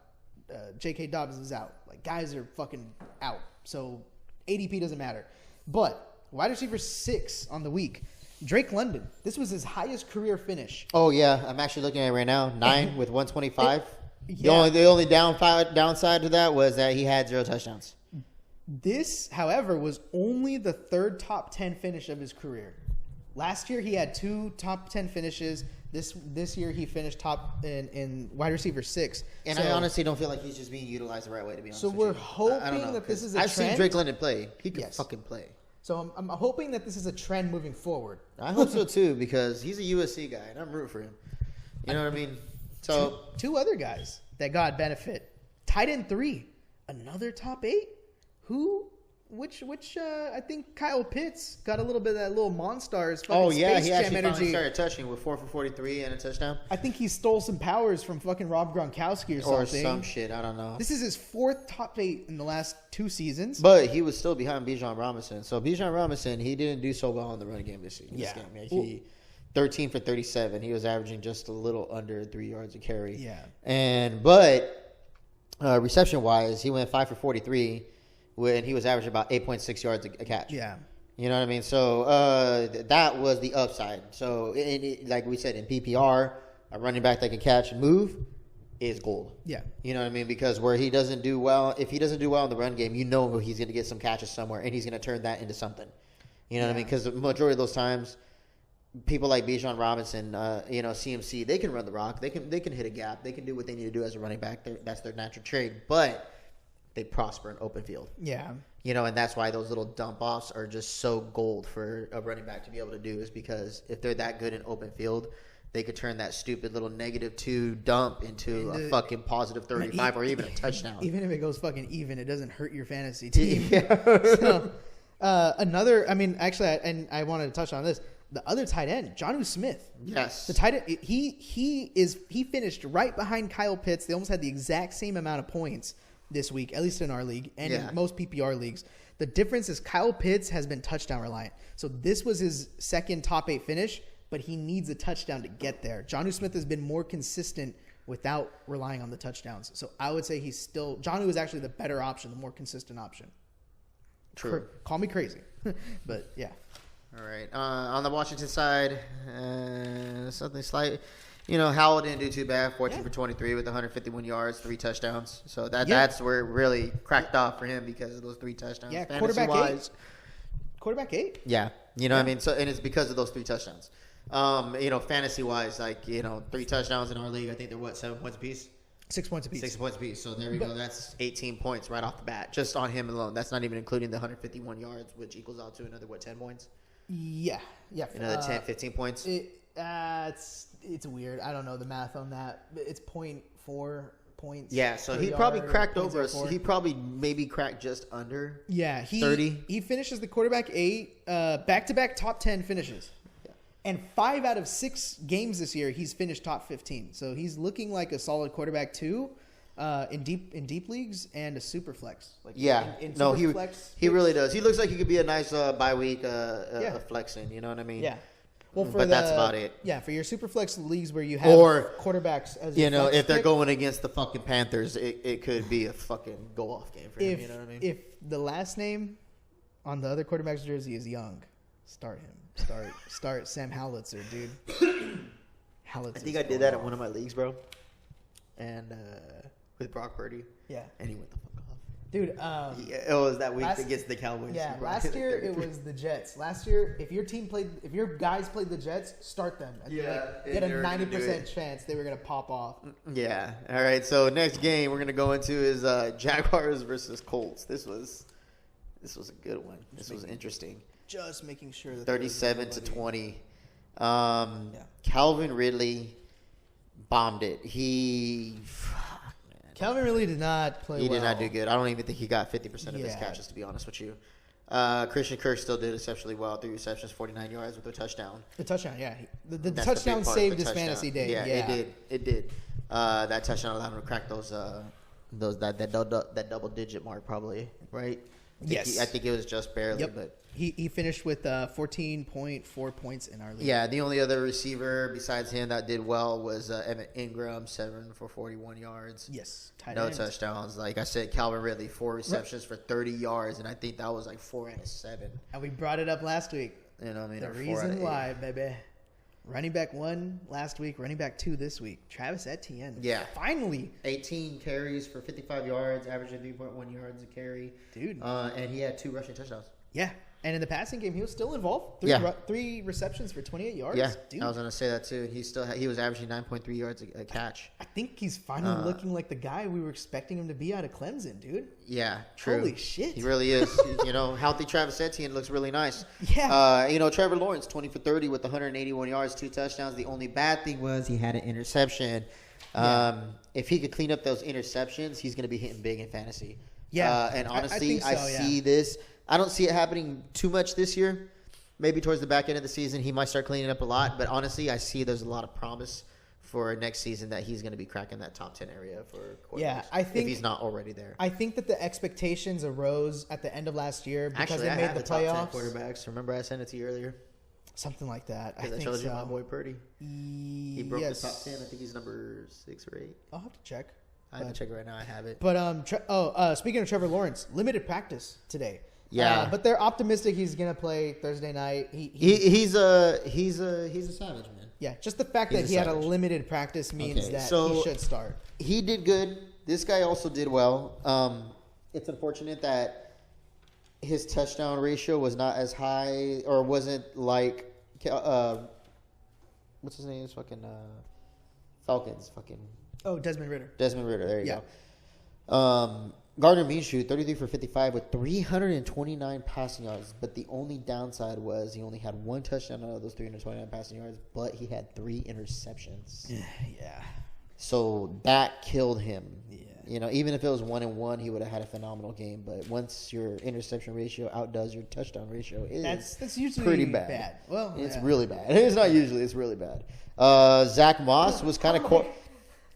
Speaker 1: J.K. Dobbins is out. Like guys are fucking out. So ADP doesn't matter. But wide receiver 6 on the week, Drake London. This was his highest career finish.
Speaker 2: Oh yeah, I'm actually looking at it right now. 9 with 125.
Speaker 1: Yeah.
Speaker 2: The only downside to that was that he had 0 touchdowns.
Speaker 1: This, however, was only the 3rd top 10 finish of his career. Last year he had 2 top 10 finishes. This year he finished top in wide receiver 6.
Speaker 2: And
Speaker 1: so,
Speaker 2: I honestly don't feel like he's just being utilized the right way, to be honest.
Speaker 1: So
Speaker 2: with
Speaker 1: we're
Speaker 2: you.
Speaker 1: hoping
Speaker 2: I don't know,
Speaker 1: that this is a
Speaker 2: I've
Speaker 1: trend.
Speaker 2: seen Drake London play. He can
Speaker 1: Yes.
Speaker 2: fucking play.
Speaker 1: So I'm hoping that this is a trend moving forward.
Speaker 2: I hope so too, because he's a USC guy, and I'm rooting for him. You know what I mean? So
Speaker 1: Two other guys that got benefit. Tight end 3, another top 8. Which I think Kyle Pitts got a little bit of that little Monstars fucking
Speaker 2: he
Speaker 1: Space Jam
Speaker 2: actually
Speaker 1: energy.
Speaker 2: finally started touching with 4 for 43 and a touchdown.
Speaker 1: I think he stole some powers from fucking Rob Gronkowski or something.
Speaker 2: Or some shit, I don't know.
Speaker 1: This is his 4th top 8 in the last 2 seasons.
Speaker 2: But he was still behind Bijan Robinson. So Bijan Robinson, he didn't do so well in the run game this game.
Speaker 1: Yeah.
Speaker 2: He 13 for 37. He was averaging just a little under 3 yards a carry.
Speaker 1: Yeah.
Speaker 2: But reception wise, he went 5 for 43 when he was averaging about 8.6 yards a catch.
Speaker 1: Yeah.
Speaker 2: You know what I mean? So that was the upside. So like we said, in PPR, a running back that can catch and move is gold.
Speaker 1: Yeah.
Speaker 2: You know what I mean? Because where he doesn't do well, if he doesn't do well in the run game, he's going to get some catches somewhere, and he's going to turn that into something. You know what I mean? Because the majority of those times, people like Bijan Robinson, CMC, they can run the rock. They can hit a gap. They can do what they need to do as a running back. That's their natural trait. But they prosper in open field.
Speaker 1: Yeah.
Speaker 2: And that's why those little dump offs are just so gold for a running back to be able to do, is because if they're that good in open field, they could turn that stupid little -2 dump into a fucking positive 35 or even a touchdown.
Speaker 1: Even if it goes fucking even, it doesn't hurt your fantasy team. So, I wanted to touch on this. The other tight end, Jonnu Smith.
Speaker 2: Yes.
Speaker 1: The tight end, he finished right behind Kyle Pitts. They almost had the exact same amount of points this week, at least in our league and in most PPR leagues. The difference is Kyle Pitts has been touchdown reliant. So this was his 2nd top 8 finish, but he needs a touchdown to get there. Jonnu Smith has been more consistent without relying on the touchdowns. So I would say Jonnu is actually the better option, the more consistent option.
Speaker 2: True.
Speaker 1: Call me crazy. But yeah.
Speaker 2: All right. On the Washington side, something slight. Howell didn't do too bad. 14 for 23 with 151 yards, 3 touchdowns. So that's where it really cracked off for him because of those 3 touchdowns.
Speaker 1: Yeah, quarterback 8.
Speaker 2: Yeah. What I mean? So, and it's because of those 3 touchdowns. Fantasy-wise, 3 touchdowns in our league, I think they're 7 points apiece?
Speaker 1: 6 points apiece.
Speaker 2: 6 points apiece. So there we go. That's 18 points right off the bat, just on him alone. That's not even including the 151 yards, which equals out to another, 10 points?
Speaker 1: Yeah.
Speaker 2: Another 10, 15 points?
Speaker 1: It's weird. I don't know the math on that. It's 0.4 points.
Speaker 2: Yeah, so he probably cracked over. He probably maybe cracked just under 30.
Speaker 1: He finishes the quarterback 8, back-to-back top 10 finishes. Yeah. And 5 out of 6 games this year, he's finished top 15. So he's looking like a solid quarterback 2 in deep leagues and a super flex.
Speaker 2: He really does. He looks like he could be a nice bye week flexing. You know what I mean?
Speaker 1: Yeah. Well,
Speaker 2: that's about it.
Speaker 1: Yeah, for your super flex leagues where you have quarterbacks as your flex
Speaker 2: if they're
Speaker 1: pick,
Speaker 2: going against the fucking Panthers, it could be a fucking go off game for him. You know what I mean?
Speaker 1: If the last name on the other quarterback's jersey is Young, start him. Start Sam Howitzer, dude.
Speaker 2: I think I did that in one of my leagues, bro. And with Brock Purdy.
Speaker 1: Yeah.
Speaker 2: And he went the fuck off.
Speaker 1: Dude,
Speaker 2: Yeah, it was that week
Speaker 1: last-
Speaker 2: against the Cowboys.
Speaker 1: yeah,
Speaker 2: He brought
Speaker 1: last
Speaker 2: in
Speaker 1: year it
Speaker 2: 33.
Speaker 1: was the Jets. Last year, if your guys played the Jets, start them. And
Speaker 2: Yeah,
Speaker 1: you had
Speaker 2: and
Speaker 1: a
Speaker 2: they were gonna do
Speaker 1: 90%
Speaker 2: it.
Speaker 1: chance they were gonna pop off.
Speaker 2: Yeah. All right. So next game we're gonna go into is Jaguars versus Colts. This was a good one. This was interesting.
Speaker 1: Just making sure that
Speaker 2: 37-20. Calvin Ridley bombed it.
Speaker 1: Calvin really did not play.
Speaker 2: He
Speaker 1: well.
Speaker 2: did not do good. I don't even think he got 50% of his
Speaker 1: Yeah.
Speaker 2: catches, to be honest with you. Christian Kirk still did exceptionally well. 3 receptions, 49 yards with a touchdown.
Speaker 1: The touchdown, yeah. The
Speaker 2: That's the big
Speaker 1: touchdown
Speaker 2: part,
Speaker 1: saved
Speaker 2: the
Speaker 1: his
Speaker 2: touchdown.
Speaker 1: fantasy day.
Speaker 2: Yeah, it did. It did. That touchdown allowed him to crack that double digit mark, probably, right?
Speaker 1: Yes.
Speaker 2: I think it was just barely,
Speaker 1: Yep.
Speaker 2: but
Speaker 1: He finished with 14.4 points in our league.
Speaker 2: yeah. The only other receiver besides him that did well was Evan Ingram, 7 for 41 yards.
Speaker 1: Yes. Tight
Speaker 2: No
Speaker 1: end.
Speaker 2: touchdowns. Like I said, Calvin Ridley, 4 receptions for 30 yards, and I think that was like 4 out of 7.
Speaker 1: And we brought it up last week.
Speaker 2: You know what I mean?
Speaker 1: The
Speaker 2: Or 4 out of
Speaker 1: reason
Speaker 2: 8.
Speaker 1: why, baby. Running back 1 last week, running back 2 this week. Travis Etienne.
Speaker 2: Yeah.
Speaker 1: Finally.
Speaker 2: 18 carries for 55 yards, averaging 3.1 yards a carry.
Speaker 1: Dude.
Speaker 2: And he had 2 rushing touchdowns.
Speaker 1: Yeah. And in the passing game, he was still involved.
Speaker 2: Yeah.
Speaker 1: 3 receptions for 28 yards.
Speaker 2: Yeah,
Speaker 1: Dude.
Speaker 2: I was gonna say that too. He was averaging 9.3 yards a catch.
Speaker 1: I think he's finally looking like the guy we were expecting him to be out of Clemson, dude.
Speaker 2: Yeah, true.
Speaker 1: Holy shit.
Speaker 2: He really is. Healthy Travis Etienne looks really nice.
Speaker 1: Yeah.
Speaker 2: Trevor Lawrence, 20 for 30 with 181 yards, 2 touchdowns. The only bad thing was he had an interception. If he could clean up those interceptions, he's gonna be hitting big in fantasy.
Speaker 1: Yeah,
Speaker 2: And
Speaker 1: I
Speaker 2: honestly,
Speaker 1: think so,
Speaker 2: I see this. I don't see it happening too much this year. Maybe towards the back end of the season, he might start cleaning up a lot. But honestly, I see there's a lot of promise for next season that he's going to be cracking that top 10 area for quarterbacks.
Speaker 1: Yeah, I think-
Speaker 2: if he's not already there.
Speaker 1: I think that the expectations arose at the end of last year because
Speaker 2: Actually,
Speaker 1: they
Speaker 2: I
Speaker 1: made
Speaker 2: have
Speaker 1: the
Speaker 2: the top 10
Speaker 1: playoffs.
Speaker 2: quarterbacks. Remember, I sent it to you earlier
Speaker 1: Something like that. I
Speaker 2: because I,
Speaker 1: think
Speaker 2: showed
Speaker 1: so.
Speaker 2: you my boy Purdy. He broke
Speaker 1: yes.
Speaker 2: the top 10. I think he's number 6 or 8.
Speaker 1: I'll have to check.
Speaker 2: I have to check it right now. I have it.
Speaker 1: But speaking of Trevor Lawrence, limited practice today.
Speaker 2: Yeah.
Speaker 1: But they're optimistic he's gonna play Thursday night.
Speaker 2: He's a savage, man.
Speaker 1: Yeah, just the fact
Speaker 2: He's
Speaker 1: that
Speaker 2: a
Speaker 1: he had a
Speaker 2: savage.
Speaker 1: limited practice means
Speaker 2: Okay,
Speaker 1: that
Speaker 2: so-
Speaker 1: he should start.
Speaker 2: He did good. This guy also did well. It's unfortunate that his touchdown ratio was not as high, or wasn't like what's his name? It's fucking Falcons. Fucking
Speaker 1: Oh, Desmond Ritter.
Speaker 2: Desmond Ritter. There you
Speaker 1: Yeah.
Speaker 2: go. Gardner Minshew, 33 for 55 with 329 passing yards. But the only downside was he only had 1 touchdown out of those 329 passing yards, but he had 3 interceptions.
Speaker 1: Yeah.
Speaker 2: So that killed him.
Speaker 1: Yeah.
Speaker 2: Even if it was 1-1, he would have had a phenomenal game. But once your interception ratio outdoes your touchdown ratio,
Speaker 1: That's usually
Speaker 2: pretty bad.
Speaker 1: Well,
Speaker 2: It's
Speaker 1: yeah.
Speaker 2: really bad. It's not usually. It's really bad. Zach Moss was kind of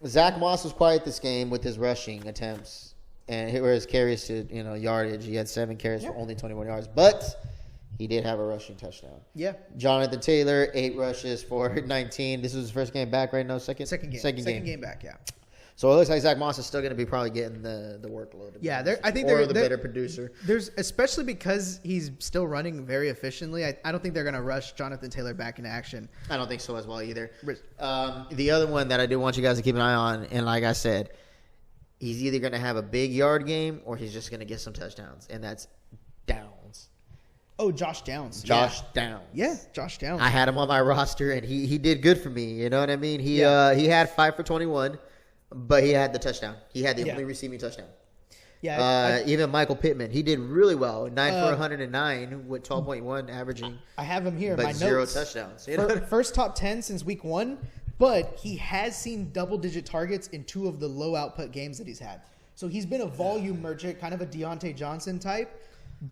Speaker 2: Zach Moss was quiet this game with his rushing attempts and his carries to yardage. He had 7 carries for only 21 yards, but he did have a rushing touchdown.
Speaker 1: Yeah.
Speaker 2: Jonathan Taylor, 8 rushes for 19. This was his first game back, right? No, second
Speaker 1: Second game back. Yeah.
Speaker 2: So it looks like Zach Moss is still going to be probably getting the workload. to be
Speaker 1: Yeah,
Speaker 2: honest
Speaker 1: I
Speaker 2: with
Speaker 1: think
Speaker 2: you, or
Speaker 1: they're-
Speaker 2: the
Speaker 1: they're-
Speaker 2: better producer.
Speaker 1: There's especially because he's still running very efficiently. I don't think they're gonna rush Jonathan Taylor back into action.
Speaker 2: I don't think so as well either.
Speaker 1: Riz-
Speaker 2: The other one that I do want you guys to keep an eye on, and like I said, he's either going to have a big yard game or he's just going to get some touchdowns, and that's Downs.
Speaker 1: Oh, Josh Downs.
Speaker 2: Josh Downs.
Speaker 1: Yeah, Josh Downs.
Speaker 2: I had him on my roster, and he did good for me. You know what I mean? He had 5 for 21, but he had the touchdown. He had the
Speaker 1: Yeah.
Speaker 2: only receiving touchdown.
Speaker 1: yeah,
Speaker 2: Even Michael Pittman, he did really well. 9 for 109 with 12.1 averaging,
Speaker 1: I have him here.
Speaker 2: but
Speaker 1: my
Speaker 2: 0
Speaker 1: notes.
Speaker 2: touchdowns. You know?
Speaker 1: First top 10 since week 1, but he has seen double-digit targets in 2 of the low-output games that he's had. So he's been a volume merchant, kind of a Deontay Johnson type,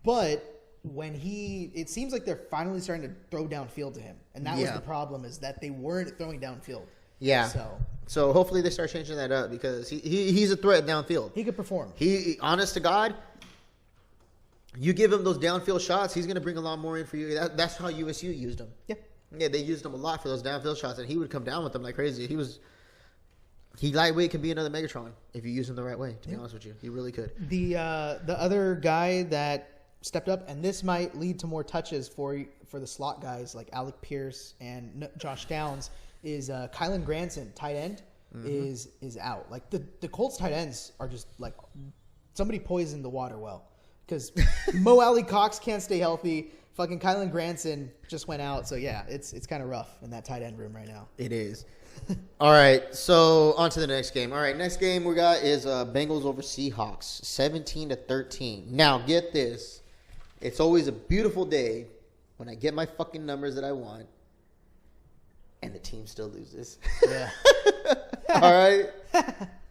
Speaker 1: but when it seems like they're finally starting to throw downfield to him, and that was
Speaker 2: Yeah.
Speaker 1: the problem, is that they weren't throwing downfield.
Speaker 2: Yeah.
Speaker 1: So
Speaker 2: So hopefully they start changing that up because he's a threat downfield.
Speaker 1: he could perform.
Speaker 2: He, honest to God, you give him those downfield shots, he's going to bring a lot more in for you. That's how USU used him.
Speaker 1: Yeah.
Speaker 2: Yeah, they used him a lot for those downfield shots, and he would come down with them like crazy. He lightweight can be another Megatron if you use him the right way. To be honest with you, he really could.
Speaker 1: The other guy that stepped up, and this might lead to more touches for the slot guys like Alec Pierce and Josh Downs, is Kylan Granson, tight end, is out. Like the Colts tight ends are just like somebody poisoned the water well because Mo Alley Cox can't stay healthy. Fucking Kylan Granson just went out. So, yeah, it's kind of rough in that tight end room right now.
Speaker 2: It is. All right, so on to the next game. All right, next game we got is Bengals over Seahawks, 17-13. Now, get this. It's always a beautiful day when I get my fucking numbers that I want, and the team still loses.
Speaker 1: Yeah.
Speaker 2: All right.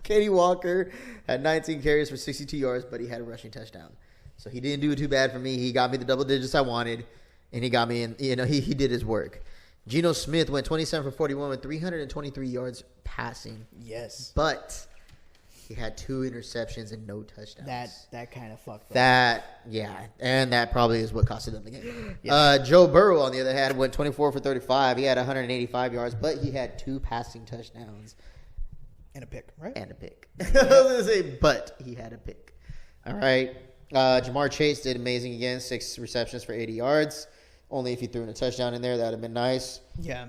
Speaker 2: Katie Walker had 19 carries for 62 yards, but he had a rushing touchdown. So he didn't do too bad for me. He got me the double digits I wanted, and he got me in. He did his work. Geno Smith went 27 for 41 with 323 yards passing.
Speaker 1: Yes.
Speaker 2: But he had 2 interceptions and no touchdowns.
Speaker 1: That kind of fucked up.
Speaker 2: And that probably is what costed them the game.
Speaker 1: Yeah.
Speaker 2: Joe Burrow, on the other hand, went 24 for 35. He had 185 yards, but he had 2 passing touchdowns.
Speaker 1: And a pick, right?
Speaker 2: And a pick. I was going to say, but he had a pick. All right. Jamar Chase did amazing again, 6 receptions for 80 yards. Only if he threw in a touchdown in there, that would have been nice.
Speaker 1: Yeah.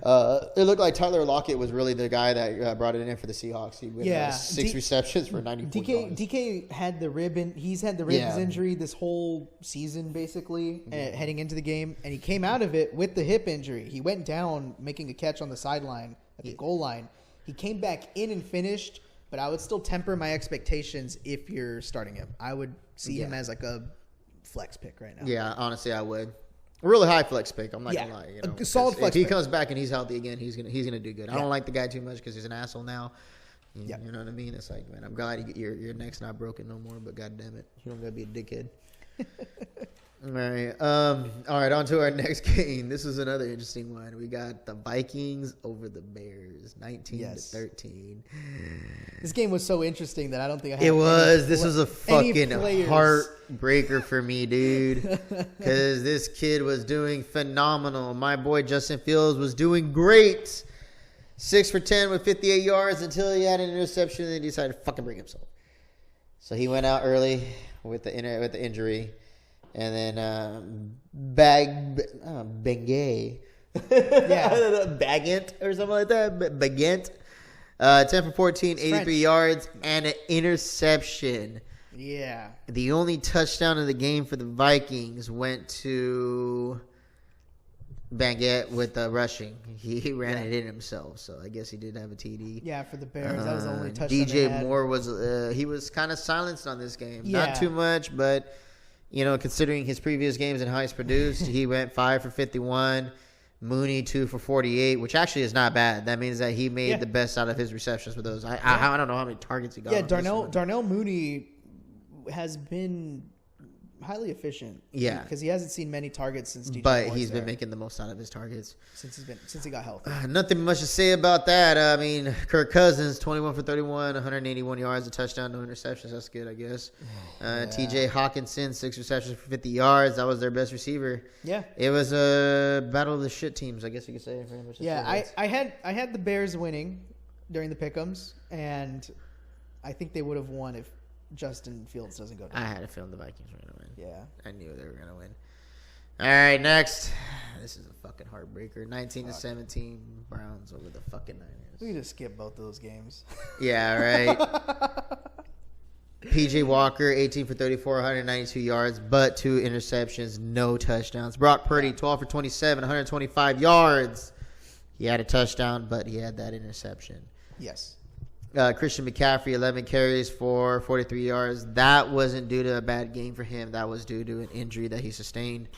Speaker 2: It looked like Tyler Lockett was really the guy that brought it in for the Seahawks. He went 6 receptions for 94 yards.
Speaker 1: DK had the rib he's had the ribs injury this whole season basically, heading into the game, and he came out of it with the hip injury. He went down making a catch on the sideline at the goal line. He came back in and finished, but I would still temper my expectations if you're starting him. I would see him as like a flex pick right now.
Speaker 2: Yeah, honestly, I would. A really high flex pick. I'm not gonna lie.
Speaker 1: A solid flex
Speaker 2: If he
Speaker 1: pick.
Speaker 2: comes back and he's healthy again, he's gonna do good. I don't like the guy too much because he's an asshole now.
Speaker 1: Yeah.
Speaker 2: You know what I mean? It's like, man, I'm glad your neck's not broken no more. But god damn it, you don't gotta be a dickhead. All right. On to our next game. This is another interesting one. We got the Vikings over the Bears, 19-13.
Speaker 1: This game was so interesting that I don't think I had
Speaker 2: It was. This was a
Speaker 1: any
Speaker 2: fucking
Speaker 1: players.
Speaker 2: heartbreaker for me, dude. Because this kid was doing phenomenal. My boy Justin Fields was doing great. 6 for 10 with 58 yards until he had an interception and he decided to fucking bring himself. So he went out early with the injury. And then Bengay. Baggant or something like that. Bagant. 10 for 14, 83 yards, and an interception.
Speaker 1: Yeah.
Speaker 2: The only touchdown of the game for the Vikings went to Baguette with the rushing. He ran it in himself, so I guess he did have a TD.
Speaker 1: Yeah, for the Bears, that was the only touchdown they
Speaker 2: DJ
Speaker 1: had.
Speaker 2: Moore was he was kind of silenced on this game.
Speaker 1: Yeah.
Speaker 2: Not too much, but considering his previous games and how he's produced, he went 5 for 51. Mooney 2 for 48, which actually is not bad. That means that he made the best out of his receptions with those. I don't know how many targets he got.
Speaker 1: Yeah, Darnell Mooney has been highly efficient.
Speaker 2: Yeah,
Speaker 1: because he hasn't seen many targets since DJ
Speaker 2: but
Speaker 1: Moore's
Speaker 2: he's
Speaker 1: there.
Speaker 2: been making the most out of his targets
Speaker 1: since he got healthy.
Speaker 2: Nothing much to say about that. I mean, Kirk Cousins 21 for 31, 181 yards, a touchdown, no interceptions. That's good, I guess. TJ Hawkinson 6 receptions for 50 yards. That was their best receiver.
Speaker 1: Yeah,
Speaker 2: it was a battle of the shit teams, I guess you could say.
Speaker 1: I had the Bears winning during the pick'ems, and I think they would have won if Justin Fields doesn't go down.
Speaker 2: I had a feeling the Vikings were going to win.
Speaker 1: Yeah.
Speaker 2: I knew they were going to win. All right, next. This is a fucking heartbreaker. 19-17 Browns over the fucking Niners.
Speaker 1: We just skip both of those games.
Speaker 2: Yeah, right. PJ Walker, 18 for 34, 192 yards, but 2 interceptions, no touchdowns. Brock Purdy, 12 for 27, 125 yards. He had a touchdown, but he had that interception.
Speaker 1: Yes.
Speaker 2: Christian McCaffrey, 11 carries for 43 yards. That wasn't due to a bad game for him. That was due to an injury that he sustained,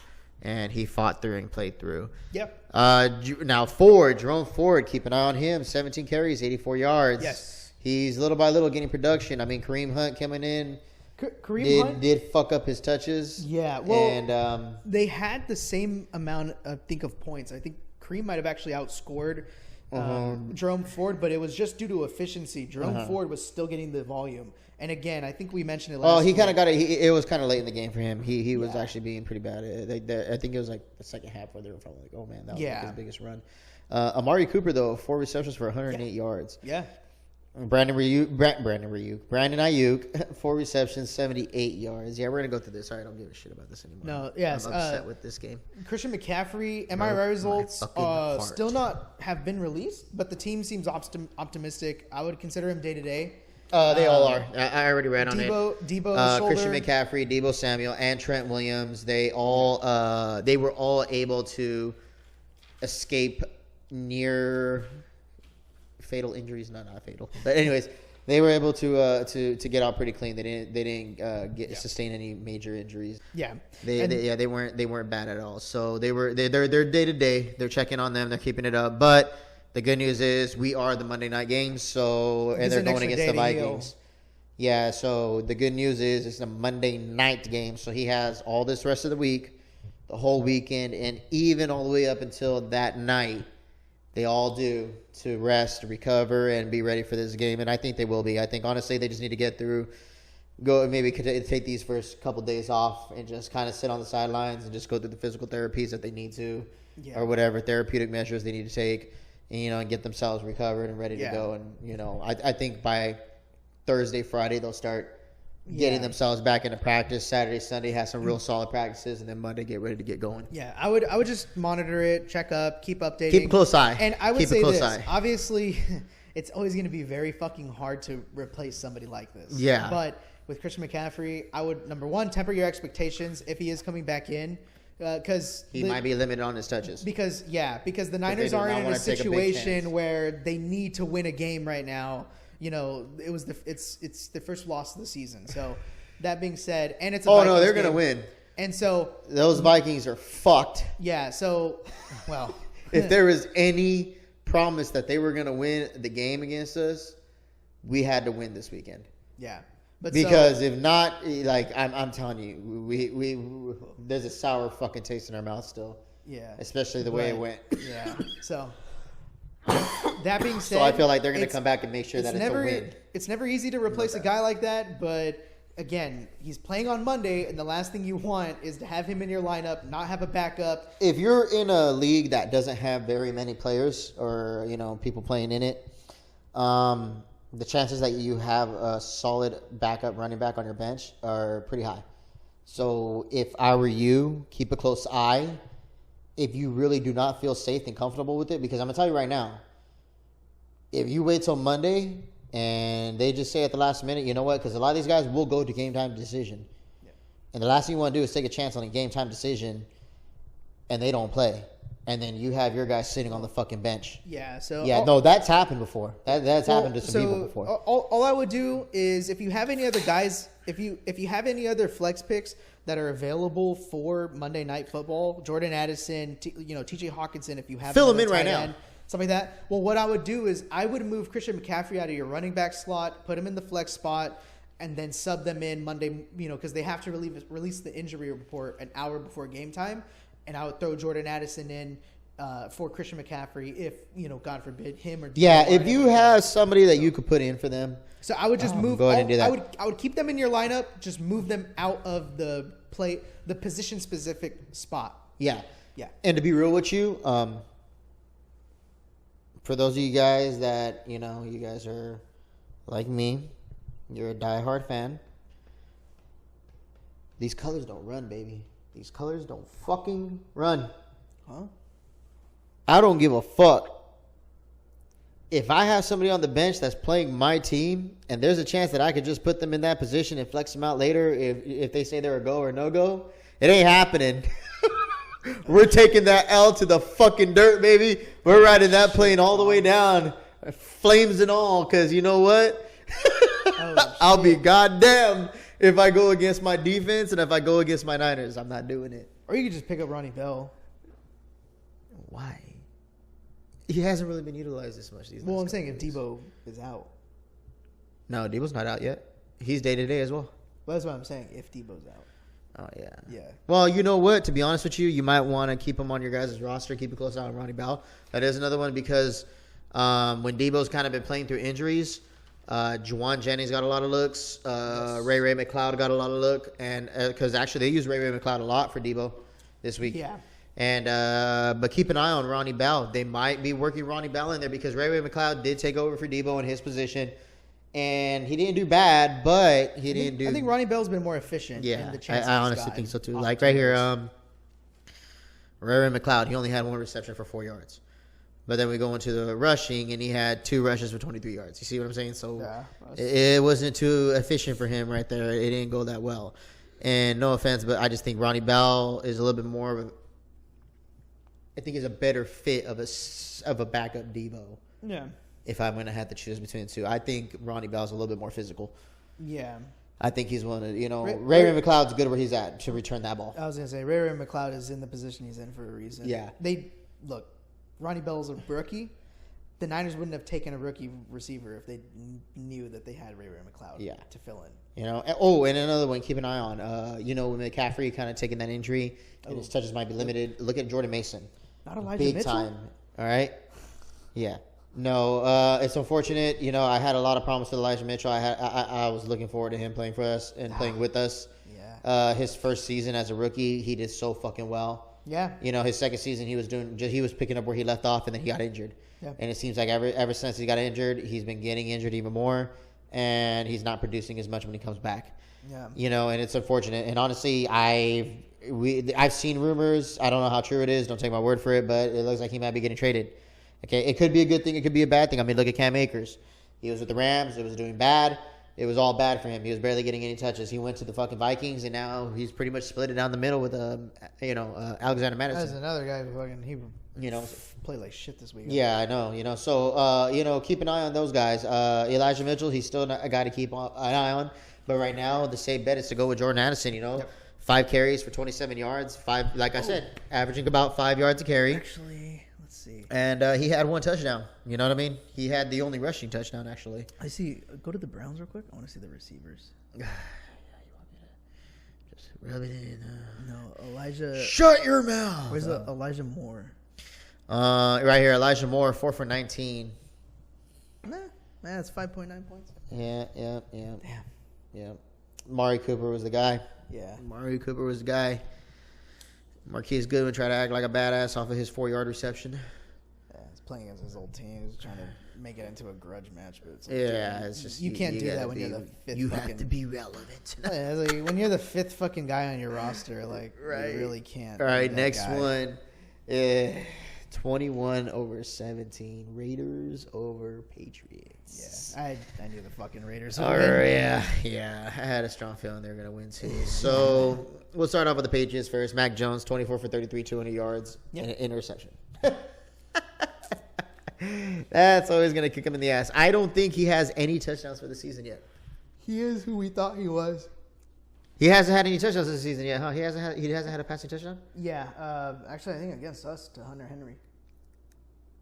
Speaker 2: and he fought through and played through.
Speaker 1: Yep.
Speaker 2: Now, Jerome Ford, keep an eye on him. 17 carries, 84 yards.
Speaker 1: Yes.
Speaker 2: He's little by little getting production. I mean, Kareem Hunt coming in
Speaker 1: Hunt
Speaker 2: did fuck up his touches.
Speaker 1: Yeah. Well,
Speaker 2: and
Speaker 1: they had the same amount, I think, of points. I think Kareem might have actually outscored Jerome Ford, but it was just due to efficiency. Jerome Ford was still getting the volume. And again, I think we mentioned it last
Speaker 2: he
Speaker 1: week.
Speaker 2: kind of got it. It was kind of late in the game for him. He was actually being pretty bad. I think it was like the second half where they were probably like, oh, man, that was like his biggest run. Amari Cooper, though, 4 receptions for 108 yards.
Speaker 1: Yeah.
Speaker 2: Brandon Ayuk, 4 receptions, 78 yards. Yeah, we're going to go through this. All right, I don't give a shit about this anymore.
Speaker 1: No, yes.
Speaker 2: I'm upset with this game.
Speaker 1: Christian McCaffrey, MRI results still not have been released, but the team seems optimistic. I would consider him day-to-day.
Speaker 2: They all are. I already read on
Speaker 1: Debo, shoulder.
Speaker 2: Christian McCaffrey, Debo Samuel, and Trent Williams. They were all able to escape near fatal injuries. Not fatal, but anyways, they were able to get out pretty clean. They didn't sustain any major injuries.
Speaker 1: Yeah,
Speaker 2: they weren't bad at all. So they're day to day. They're checking on them. They're keeping it up. But the good news is we are the Monday night games. And they're going against the Vikings. Yeah. So the good news is it's a Monday night game. So he has all this rest of the week, the whole weekend, and even all the way up until that night. They all do to rest, recover, and be ready for this game. And I think they will be. I think, honestly, they just need to get through, maybe take these first couple days off and just kind of sit on the sidelines and just go through the physical therapies that they need to or whatever therapeutic measures they need to take and get themselves recovered and ready to go. And, I think by Thursday, Friday, they'll start getting themselves back into practice. Saturday, Sunday has some real solid practices, and then Monday get ready to get going.
Speaker 1: Yeah, I would just monitor it, check up, keep updating,
Speaker 2: keep a close eye,
Speaker 1: and I would say this. Obviously, it's always going to be very fucking hard to replace somebody like this.
Speaker 2: Yeah,
Speaker 1: but with Christian McCaffrey, I would number one temper your expectations if he is coming back in, because
Speaker 2: he might be limited on his touches.
Speaker 1: Because the Niners are in a situation where they need to win a game right now. It's the first loss of the season. So that being said, and it's
Speaker 2: they're gonna win.
Speaker 1: And so
Speaker 2: those Vikings are fucked.
Speaker 1: Yeah. So, well,
Speaker 2: if there was any promise that they were gonna win the game against us, we had to win this weekend.
Speaker 1: Yeah.
Speaker 2: Because if not, like I'm telling you, we there's a sour fucking taste in our mouth still.
Speaker 1: Yeah.
Speaker 2: Especially the way it went.
Speaker 1: Yeah. So. That being said,
Speaker 2: so I feel like they're going to come back and make sure that it's a win.
Speaker 1: It's never easy to replace a guy like that, but again, he's playing on Monday, and the last thing you want is to have him in your lineup, not have a backup.
Speaker 2: If you're in a league that doesn't have very many players or people playing in it, the chances that you have a solid backup running back on your bench are pretty high. So if I were you, keep a close eye. If you really do not feel safe and comfortable with it, because I'm going to tell you right now, if you wait till Monday and they just say at the last minute, you know what, because a lot of these guys will go to game time decision. Yeah. And the last thing you want to do is take a chance on a game time decision and they don't play. And then you have your guys sitting on the fucking bench.
Speaker 1: Yeah. So
Speaker 2: no, that's happened before. That's happened to some people before.
Speaker 1: All I would do is if you have any other guys, if you have any other flex picks that are available for Monday Night Football, Jordan Addison, T.J. Hawkinson, if you have
Speaker 2: fill them in right now,
Speaker 1: stuff like that. Well, what I would do is I would move Christian McCaffrey out of your running back slot, put him in the flex spot, and then sub them in Monday. Because they have to release the injury report an hour before game time, and I would throw Jordan Addison in for Christian McCaffrey if God forbid him or
Speaker 2: if you have somebody that you could put in for them.
Speaker 1: So I would just move.
Speaker 2: Go ahead and do that.
Speaker 1: I would keep them in your lineup. Just move them out of the position specific spot.
Speaker 2: Yeah.
Speaker 1: Yeah.
Speaker 2: And to be real with you, for those of you guys that you guys are like me, you're a diehard fan. These colors don't run, baby. These colors don't fucking run.
Speaker 1: Huh?
Speaker 2: I don't give a fuck. If I have somebody on the bench that's playing my team, and there's a chance that I could just put them in that position and flex them out later if they say they're a go or no go, it ain't happening. We're taking that L to the fucking dirt, baby. We're riding that plane all the way down, flames and all, because you know what? I'll be goddamn if I go against my defense and if I go against my Niners. I'm not doing it.
Speaker 1: Or you could just pick up Ronnie Bell.
Speaker 2: Why? He hasn't really been utilized this much these last
Speaker 1: Well, I'm saying
Speaker 2: days.
Speaker 1: if Debo is out.
Speaker 2: No, Debo's not out yet. He's day-to-day as well.
Speaker 1: Well, that's what I'm saying, if Debo's out.
Speaker 2: Oh, yeah.
Speaker 1: Yeah.
Speaker 2: Well, you know what? To be honest with you, you might want to keep him on your guys' roster. Keep a close eye on Ronnie Bell. That is another one because when Debo's kind of been playing through injuries, Juwan Jennings got a lot of looks. Ray McLeod got a lot of look. And because actually they use Ray McLeod a lot for Debo this week.
Speaker 1: Yeah.
Speaker 2: And but keep an eye on Ronnie Bell. They might be working Ronnie Bell in there because Ray McLeod did take over for Debo in his position, and he didn't do bad, but he didn't do.
Speaker 1: I think Ronnie Bell's been more efficient.
Speaker 2: Yeah,
Speaker 1: in the chances
Speaker 2: I honestly think so too. Like right here, Ray McLeod, he only had one reception for 4 yards, But then we go into the rushing, and he had 2 rushes for 23 yards. You see what I'm saying? So
Speaker 1: Yeah,
Speaker 2: it wasn't too efficient for him right there. It didn't go that well. And no offense, but I just think Ronnie Bell is a little bit more of a. I think he's a better fit of a backup Devo.
Speaker 1: Yeah.
Speaker 2: If I'm going to have to choose between the two, I think Ronnie Bell's a little bit more physical.
Speaker 1: Yeah.
Speaker 2: I think he's one of
Speaker 1: Ray
Speaker 2: Ray McLeod's good where he's at to return that ball.
Speaker 1: I was gonna say Ray McLeod is in the position he's in for a reason.
Speaker 2: Yeah.
Speaker 1: They look. Ronnie Bell's a rookie. The Niners wouldn't have taken a rookie receiver if they knew that they had Ray McLeod to fill in.
Speaker 2: You know. Oh, and another one, keep an eye on. When McCaffrey kind of taking that injury and his touches might be limited. Look at Jordan Mason.
Speaker 1: Not Elijah
Speaker 2: Big
Speaker 1: Mitchell?
Speaker 2: time. All right. Yeah. No, it's unfortunate. You know, I had a lot of problems with Elijah Mitchell. I was looking forward to him playing for us and playing with us.
Speaker 1: Yeah.
Speaker 2: His first season as a rookie, he did so fucking well.
Speaker 1: Yeah.
Speaker 2: You know, his second season, he was picking up where he left off, and then he got injured.
Speaker 1: Yeah.
Speaker 2: And it seems like ever since he got injured, he's been getting injured even more, and he's not producing as much when he comes back.
Speaker 1: Yeah.
Speaker 2: You know, and it's unfortunate. And honestly, I've seen rumors. I don't know how true it is. Don't take my word for it, but it looks like he might be getting traded. Okay, it could be a good thing. It could be a bad thing. I mean, look at Cam Akers. He was with the Rams. It was doing bad. It was all bad for him. He was barely getting any touches. He went to the fucking Vikings, and now he's pretty much split it down the middle with Alexander
Speaker 1: That's
Speaker 2: Madison.
Speaker 1: another guy who fucking
Speaker 2: You know,
Speaker 1: played like shit this week.
Speaker 2: yeah, I know. You know, so keep an eye on those guys. Elijah Mitchell, he's still a guy to keep an eye on. But right now, the safe bet is to go with Jordan Addison. You know, 5 carries for 27 yards. I said, averaging about 5 yards a carry.
Speaker 1: Actually, let's see.
Speaker 2: And he had 1 touchdown. You know what I mean? He had the only rushing touchdown, actually.
Speaker 1: I see. Go to the Browns real quick. I want to see the receivers.
Speaker 2: Yeah, you want me to just rub it in?
Speaker 1: No, Elijah.
Speaker 2: Shut your mouth.
Speaker 1: Where's Elijah Moore?
Speaker 2: Right here, Elijah Moore, 4 for 19.
Speaker 1: Nah, that's 5.9 points.
Speaker 2: Yeah.
Speaker 1: Damn.
Speaker 2: Yeah. Mari Cooper was the guy.
Speaker 1: Yeah.
Speaker 2: Mari Cooper was the guy. Marquise Goodwin tried to act like a badass off of his 4-yard reception.
Speaker 1: Yeah, he's playing against his old team. He's trying to make it into a grudge match, but it's like,
Speaker 2: It's just
Speaker 1: you can't do that when you're the fifth.
Speaker 2: You
Speaker 1: fucking,
Speaker 2: have to be relevant.
Speaker 1: Yeah, it's like when you're the 5th fucking guy on your roster, like
Speaker 2: Right.
Speaker 1: you really can't.
Speaker 2: All right,
Speaker 1: be that
Speaker 2: next
Speaker 1: guy.
Speaker 2: one. 21-17. Raiders over Patriots.
Speaker 1: Yeah, I knew the fucking Raiders.
Speaker 2: All right, yeah. I had a strong feeling they were going to win too. So we'll start off with the Patriots first. Mac Jones, 24 for 33, 200 yards, and an interception. That's always going to kick him in the ass. I don't think he has any touchdowns for the season yet.
Speaker 1: He is who we thought he was.
Speaker 2: He hasn't had any touchdowns this season yet, huh? He hasn't had a passing touchdown?
Speaker 1: Yeah, actually, I think against us to Hunter Henry.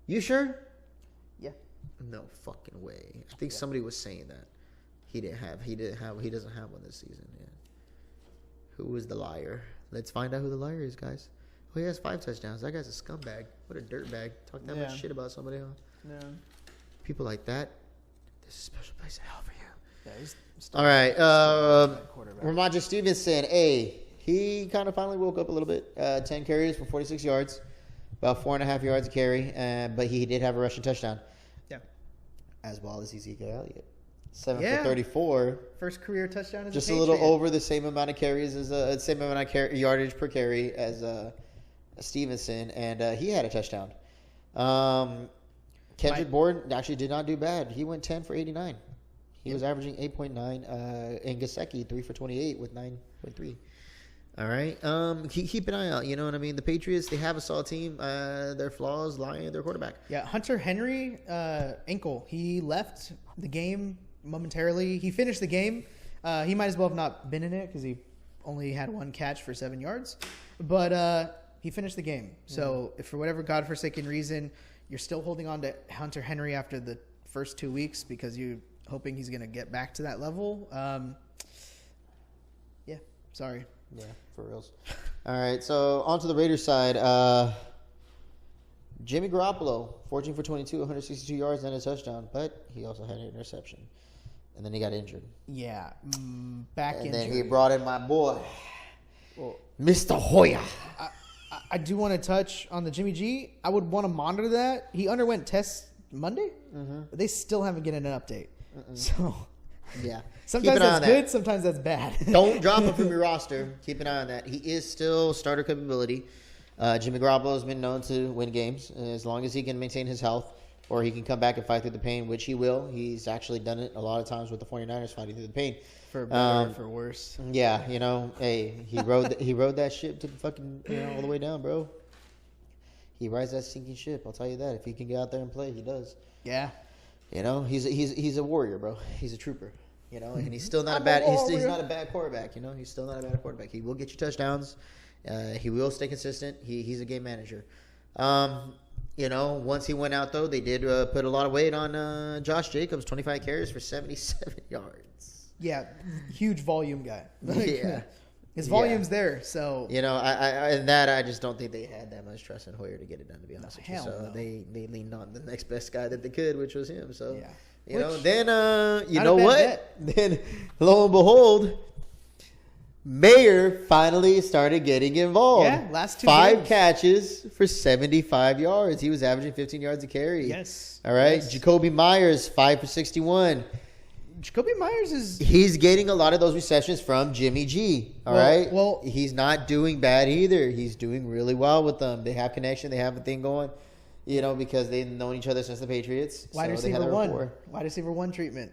Speaker 2: You sure?
Speaker 1: Yeah.
Speaker 2: No fucking way. I think somebody was saying that. He doesn't have one this season yet. Who was the liar? Let's find out who the liar is, guys. Oh, he has 5 touchdowns. That guy's a scumbag. What a dirtbag. Talk that much shit about somebody, huh?
Speaker 1: Yeah.
Speaker 2: People like that. There's a special place in hell for you.
Speaker 1: Yeah, he's
Speaker 2: All right.
Speaker 1: quarterback.
Speaker 2: Ramondre Stevenson, he kind of finally woke up a little bit. 10 carries for 46 yards. About 4.5 yards a carry. But he did have a rushing touchdown.
Speaker 1: Yeah.
Speaker 2: As well as Ezekiel Elliott. 7
Speaker 1: Yeah.
Speaker 2: for 34.
Speaker 1: First career touchdown as
Speaker 2: Just
Speaker 1: a
Speaker 2: a little
Speaker 1: Patriot.
Speaker 2: over the same amount of carries as same amount of yardage per carry as Stevenson, and he had a touchdown. Kendrick Bourne actually did not do bad. He went 10 for 89. He was averaging 8.9. And Gesicki 3 for 28 with 9.3. All right. Keep an eye out. You know what I mean? The Patriots, they have a solid team. Their flaws lie in their quarterback.
Speaker 1: Yeah, Hunter Henry, ankle. He left the game momentarily. He finished the game. He might as well have not been in it because he only had 1 catch for 7 yards. But he finished the game. So if for whatever godforsaken reason you're still holding on to Hunter Henry after the first 2 weeks because you're hoping he's going to get back to that level, yeah, sorry.
Speaker 2: Yeah, for reals. All right, so on to the Raiders side. Jimmy Garoppolo, 14 for 22, 162 yards and a touchdown, but he also had an interception. And then he got injured.
Speaker 1: Yeah, back
Speaker 2: And
Speaker 1: injury.
Speaker 2: then he brought in my boy,
Speaker 1: Well,
Speaker 2: Mr. Hoya.
Speaker 1: I do want to touch on the Jimmy G. I would want to monitor that. He underwent tests Monday. But they still haven't given an update. So
Speaker 2: Yeah.
Speaker 1: sometimes
Speaker 2: Keep an eye
Speaker 1: that's
Speaker 2: on that.
Speaker 1: good, sometimes that's bad.
Speaker 2: Don't drop him from your roster. Keep an eye on that. He is still starter capability. Jimmy Garoppolo has been known to win games as long as he can maintain his health, or he can come back and fight through the pain, which he will. He's actually done it a lot of times with the 49ers fighting through the pain.
Speaker 1: For better or for worse.
Speaker 2: Yeah, hey, he rode that ship to the fucking all the way down, bro. He rides that sinking ship. I'll tell you that. If he can get out there and play, he does.
Speaker 1: Yeah.
Speaker 2: He's a warrior, bro. He's a trooper. And he's still not a bad. He's not a bad quarterback. He's still not a bad quarterback. He will get you touchdowns. He will stay consistent. He's a game manager. Once he went out though, they did put a lot of weight on Josh Jacobs. 25 carries for 77 yards.
Speaker 1: Yeah, huge volume guy.
Speaker 2: Yeah.
Speaker 1: His volume's there, so
Speaker 2: I just don't think they had that much trust in Hoyer to get it done. To be honest with you,
Speaker 1: no.
Speaker 2: they leaned on the next best guy that they could, which was him. So
Speaker 1: yeah.
Speaker 2: Then Then lo and behold, Mayer finally started getting involved.
Speaker 1: Yeah, last 2
Speaker 2: 5
Speaker 1: games.
Speaker 2: catches for 75 yards. He was averaging 15 yards a carry.
Speaker 1: Yes.
Speaker 2: All right.
Speaker 1: Yes.
Speaker 2: Jacoby Myers 5 for 61.
Speaker 1: Jacoby Myers
Speaker 2: He's getting a lot of those receptions from Jimmy G. All right. Well, he's not doing bad either. He's doing really well with them. They have connection. They have a thing going. Because they've known each other since the Patriots.
Speaker 1: Wide receiver 1 treatment.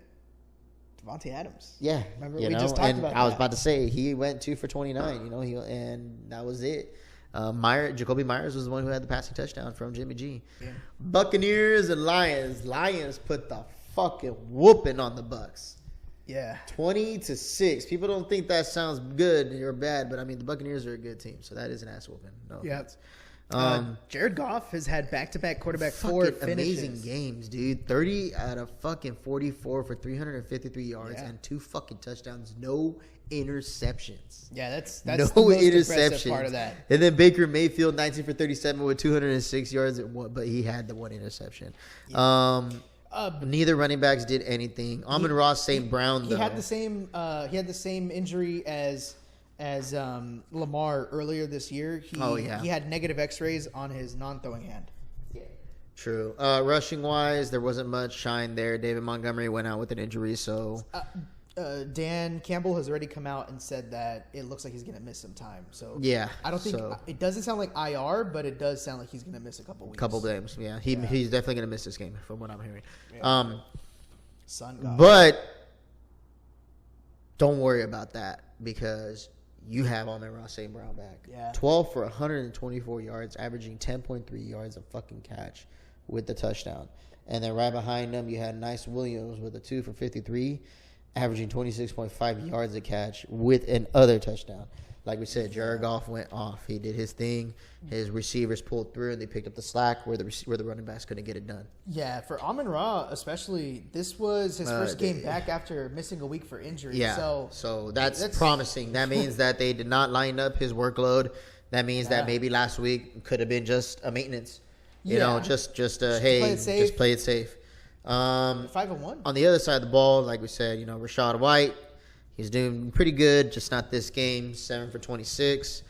Speaker 1: Devontae Adams.
Speaker 2: Yeah.
Speaker 1: Remember we just talked about that.
Speaker 2: I was about to say he went 2 for 29. And that was it. Jacoby Myers was the one who had the passing touchdown from Jimmy G. Yeah. Buccaneers and Lions. Lions put the fucking whooping on the Bucs.
Speaker 1: Yeah.
Speaker 2: 20-6. People don't think that sounds good or bad, but I mean the Buccaneers are a good team, so that is an ass whooping. No offense.
Speaker 1: Jared Goff has had back-to-back quarterback 4 finishes.
Speaker 2: Amazing games, dude. 30 out of fucking 44 for 353 yards and 2 fucking touchdowns. No interceptions.
Speaker 1: Yeah, that's
Speaker 2: no
Speaker 1: the most
Speaker 2: interceptions.
Speaker 1: part of that.
Speaker 2: And then Baker Mayfield, 19 for 37 with 206 yards, but he had the 1 interception. Yeah. Neither running backs did anything. Amon-Ra St. Brown, though.
Speaker 1: He had the same injury as Lamar earlier this year. He had negative X-rays on his non-throwing hand.
Speaker 2: Yeah, true. Rushing wise, there wasn't much shine there. David Montgomery went out with an injury, so
Speaker 1: Dan Campbell has already come out and said that it looks like he's going to miss some time. So
Speaker 2: yeah,
Speaker 1: I don't think it doesn't sound like IR, but it does sound like he's going to miss a couple weeks.
Speaker 2: Couple games, yeah. He's definitely going to miss this game, from what I'm hearing.
Speaker 1: Yeah.
Speaker 2: But don't worry about that because you have Amon-Ra St. Brown back.
Speaker 1: Yeah.
Speaker 2: 12 for 124 yards, averaging 10.3 yards a fucking catch with the touchdown. And then right behind them, you had Nice Williams with a 2 for 53, averaging 26.5 yards a catch with another touchdown. Like we said, Jared Goff went off. He did his thing. His receivers pulled through, and they picked up the slack where the running backs couldn't get it done.
Speaker 1: Yeah, for Amon-Ra especially, this was his first game back after missing a week for injury.
Speaker 2: Yeah, so that's promising. That means that they did not line up his workload. That means that maybe last week could have been just a maintenance. Just play it safe.
Speaker 1: 5-1.
Speaker 2: On the other side of the ball, like we said, Rachaad White, he's doing pretty good, just not this game. 7 for 26.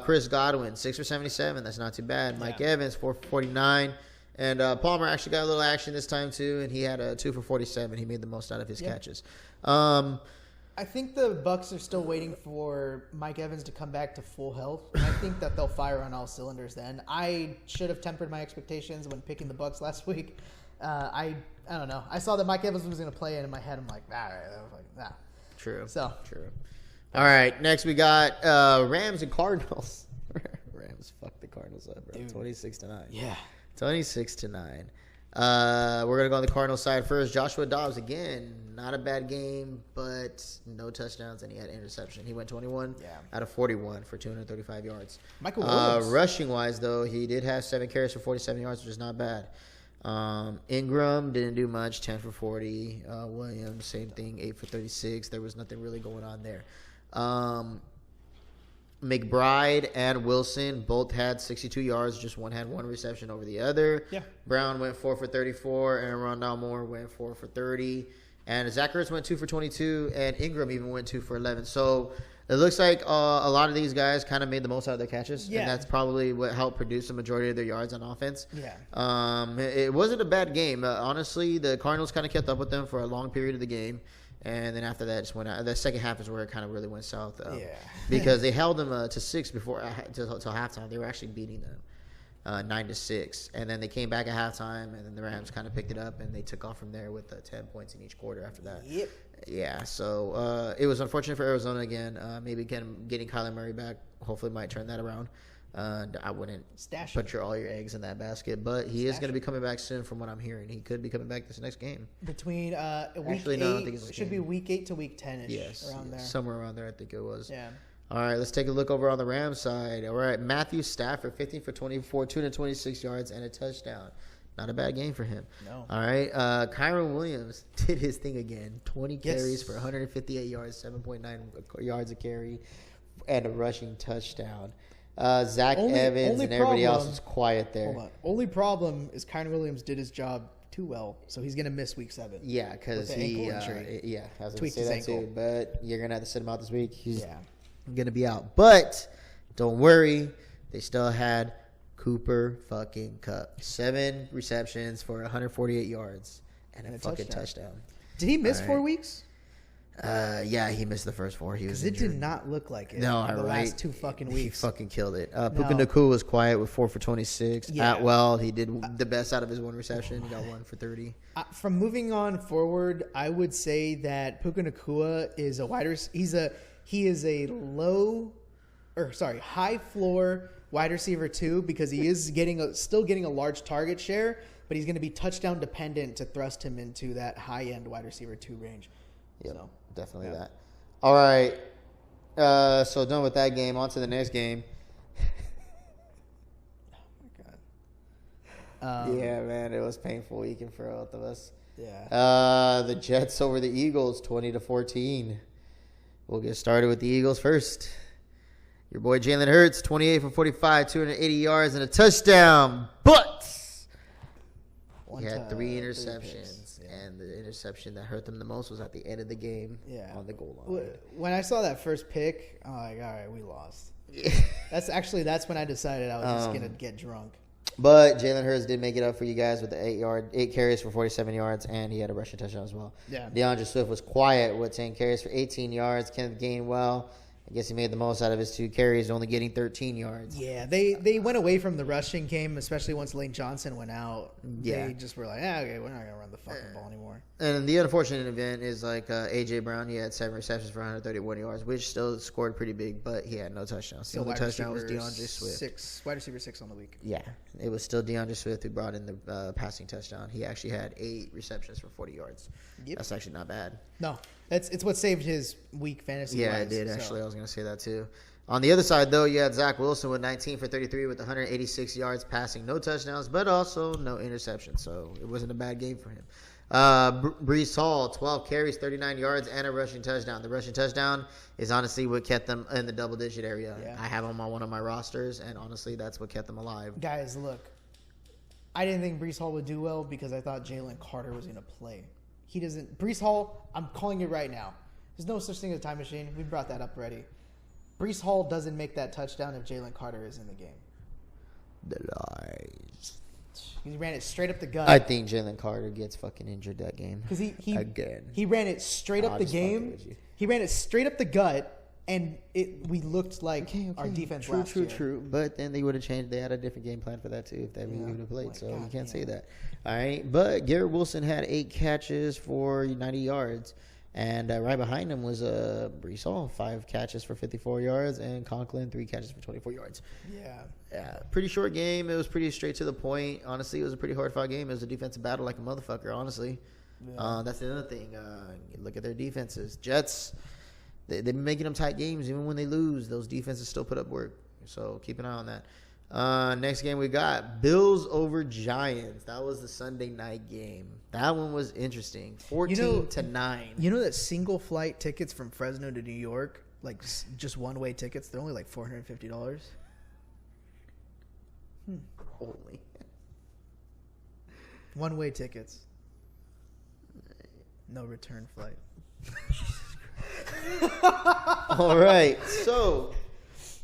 Speaker 2: Chris Godwin, 6 for 77. That's not too bad. Mike Evans, 4 for 49. And Palmer actually got a little action this time too, and he had a 2 for 47. He made the most out of his catches.
Speaker 1: I think the Bucs are still waiting for Mike Evans to come back to full health. And I think that they'll fire on all cylinders then. I should have tempered my expectations when picking the Bucs last week. I don't know. I saw that Mike Evans was going to play, and in my head, I'm like, all right. I was like, nah.
Speaker 2: True.
Speaker 1: True.
Speaker 2: All right. Next, we got Rams and Cardinals. Rams fucked the Cardinals up, bro. 26-9.
Speaker 1: Yeah.
Speaker 2: 26-9. We're gonna go on the Cardinals side first. Joshua Dobbs again, not a bad game, but no touchdowns, and he had an interception. He went 21 out of 41 for 235 yards.
Speaker 1: Michael Williams.
Speaker 2: Rushing wise, though, he did have 7 carries for 47 yards, which is not bad. Ingram didn't do much, 10 for 40. Williams, same thing, 8 for 36. There was nothing really going on there. McBride and Wilson both had 62 yards. Just one had 1 reception over the other.
Speaker 1: Yeah.
Speaker 2: Brown went 4 for 34, and Rondale Moore went 4 for 30. And Zach Ertz went 2 for 22, and Ingram even went 2 for 11. So it looks like a lot of these guys kind of made the most out of their catches.
Speaker 1: Yeah.
Speaker 2: And that's probably what helped produce the majority of their yards on offense.
Speaker 1: Yeah.
Speaker 2: It wasn't a bad game. Honestly, the Cardinals kind of kept up with them for a long period of the game. And then after that, just went out. The second half is where it kind of really went south.
Speaker 1: Yeah.
Speaker 2: Because they held them to 6 before till halftime. They were actually beating them 9-6, and then they came back at halftime, and then the Rams kind of picked it up, and they took off from there with 10 points in each quarter after that.
Speaker 1: Yep.
Speaker 2: Yeah. So it was unfortunate for Arizona again. Maybe getting Kyler Murray back hopefully might turn that around. I wouldn't put all your eggs in that basket, but he is going to be coming back soon, from what I'm hearing. He could be coming back this next game.
Speaker 1: Between week
Speaker 2: Actually,
Speaker 1: 8,
Speaker 2: no, I don't think it's
Speaker 1: it should be week 8 to week 10ish.
Speaker 2: Yes,
Speaker 1: around there.
Speaker 2: somewhere around there, I think it was.
Speaker 1: Yeah.
Speaker 2: All right, let's take a look over on the Rams side. All right, Matthew Stafford, 15 for 24, 226 yards, and a touchdown. Not a bad game for him.
Speaker 1: No.
Speaker 2: All right, Kyron Williams did his thing again. 20 carries for 158 yards, 7.9 yards a carry, and a rushing touchdown. Zach Evans and everybody else was quiet there.
Speaker 1: Hold on. Only problem is Kyron Williams did his job too well, so he's going to miss week 7.
Speaker 2: Yeah, because he, I was going to say that too, but you're going to have to sit him out this week. He's going to be out. But don't worry, they still had Cooper fucking Kupp. 7 receptions for 148 yards and a fucking touchdown.
Speaker 1: Did he miss 4 weeks?
Speaker 2: Yeah, he missed the first 4. He was injured.
Speaker 1: It did not look like it.
Speaker 2: No,
Speaker 1: the last 2 fucking weeks.
Speaker 2: He fucking killed it. Puka Nacua was quiet with 4 for 26.
Speaker 1: Yeah.
Speaker 2: Atwell, he did the best out of his 1 reception. He got 1 for 30.
Speaker 1: From moving on forward, I would say that Puka Nacua is a wide receiver. He is a high floor wide receiver too, because he is still getting a large target share, but he's going to be touchdown dependent to thrust him into that high end wide receiver 2 range.
Speaker 2: Yeah,
Speaker 1: so,
Speaker 2: definitely that. All right. So done with that game. On to the next game.
Speaker 1: Oh my god.
Speaker 2: Yeah, man, it was painful weekend for both of us.
Speaker 1: Yeah.
Speaker 2: The Jets over the Eagles, 20-14. We'll get started with the Eagles first. Your boy Jalen Hurts, 28 for 45, 280 yards and a touchdown. But he had 3 interceptions, and the interception that hurt them the most was at the end of the game on the goal line.
Speaker 1: When I saw that first pick, I'm like, all right, we lost. That's when I decided I was just going to get drunk.
Speaker 2: But Jalen Hurts did make it up for you guys with the 8 carries for 47 yards, and he had a rushing touchdown as well.
Speaker 1: Yeah.
Speaker 2: DeAndre Swift was quiet with 10 carries for 18 yards. Kenneth Gainwell, I guess he made the most out of his 2 carries, only getting 13 yards.
Speaker 1: Yeah, they went away from the rushing game, especially once Lane Johnson went out.
Speaker 2: Yeah.
Speaker 1: They just were like, okay, we're not going to run the fucking ball anymore.
Speaker 2: And the unfortunate event is A.J. Brown, he had 7 receptions for 131 yards, which still scored pretty big, but he had no touchdowns. The only touchdown was DeAndre Swift.
Speaker 1: Wide receiver 6 on the week.
Speaker 2: Yeah, it was still DeAndre Swift who brought in the passing touchdown. He actually had 8 receptions for 40 yards.
Speaker 1: Yep.
Speaker 2: That's actually not bad.
Speaker 1: No, it's what saved his week fantasy.
Speaker 2: Yeah, it did, actually. I was going to say that too. On the other side, though, you had Zach Wilson with 19 for 33 with 186 yards passing, no touchdowns, but also no interceptions. So it wasn't a bad game for him. Breece Hall, 12 carries, 39 yards, and a rushing touchdown. The rushing touchdown is honestly what kept them in the double-digit area.
Speaker 1: Yeah.
Speaker 2: I have him on one of my rosters, and honestly, that's what kept them alive.
Speaker 1: Guys, look, I didn't think Breece Hall would do well because I thought Jalen Carter was going to play. He doesn't. Breece Hall, I'm calling it right now. There's no such thing as a time machine. We brought that up already. Breece Hall doesn't make that touchdown if Jalen Carter is in the game.
Speaker 2: The lies.
Speaker 1: He ran it straight up the gut.
Speaker 2: I think Jalen Carter gets fucking injured that game.
Speaker 1: Because
Speaker 2: again.
Speaker 1: He ran it straight up the game. He ran it straight up the gut, and we looked like our defense last year.
Speaker 2: True. But then they would have changed. They had a different game plan for that too if they would have played. So you can't say that. All right. But Garrett Wilson had 8 catches for 90 yards. And right behind him was Breece Hall, 5 catches for 54 yards, and Conklin, 3 catches for 24 yards. Yeah. Pretty short game. It was pretty straight to the point. Honestly, it was a pretty hard-fought game. It was a defensive battle like a motherfucker, honestly. Yeah. That's the other thing. Look at their defenses. Jets, they've been making them tight games. Even when they lose, those defenses still put up work. So keep an eye on that. Next game we got Bills over Giants. That was the Sunday night game. That one was interesting. 14-9.
Speaker 1: You know that single flight tickets from Fresno to New York, like just one-way tickets, they're only like $450.
Speaker 2: Only.
Speaker 1: One-way tickets. No return flight.
Speaker 2: All right. So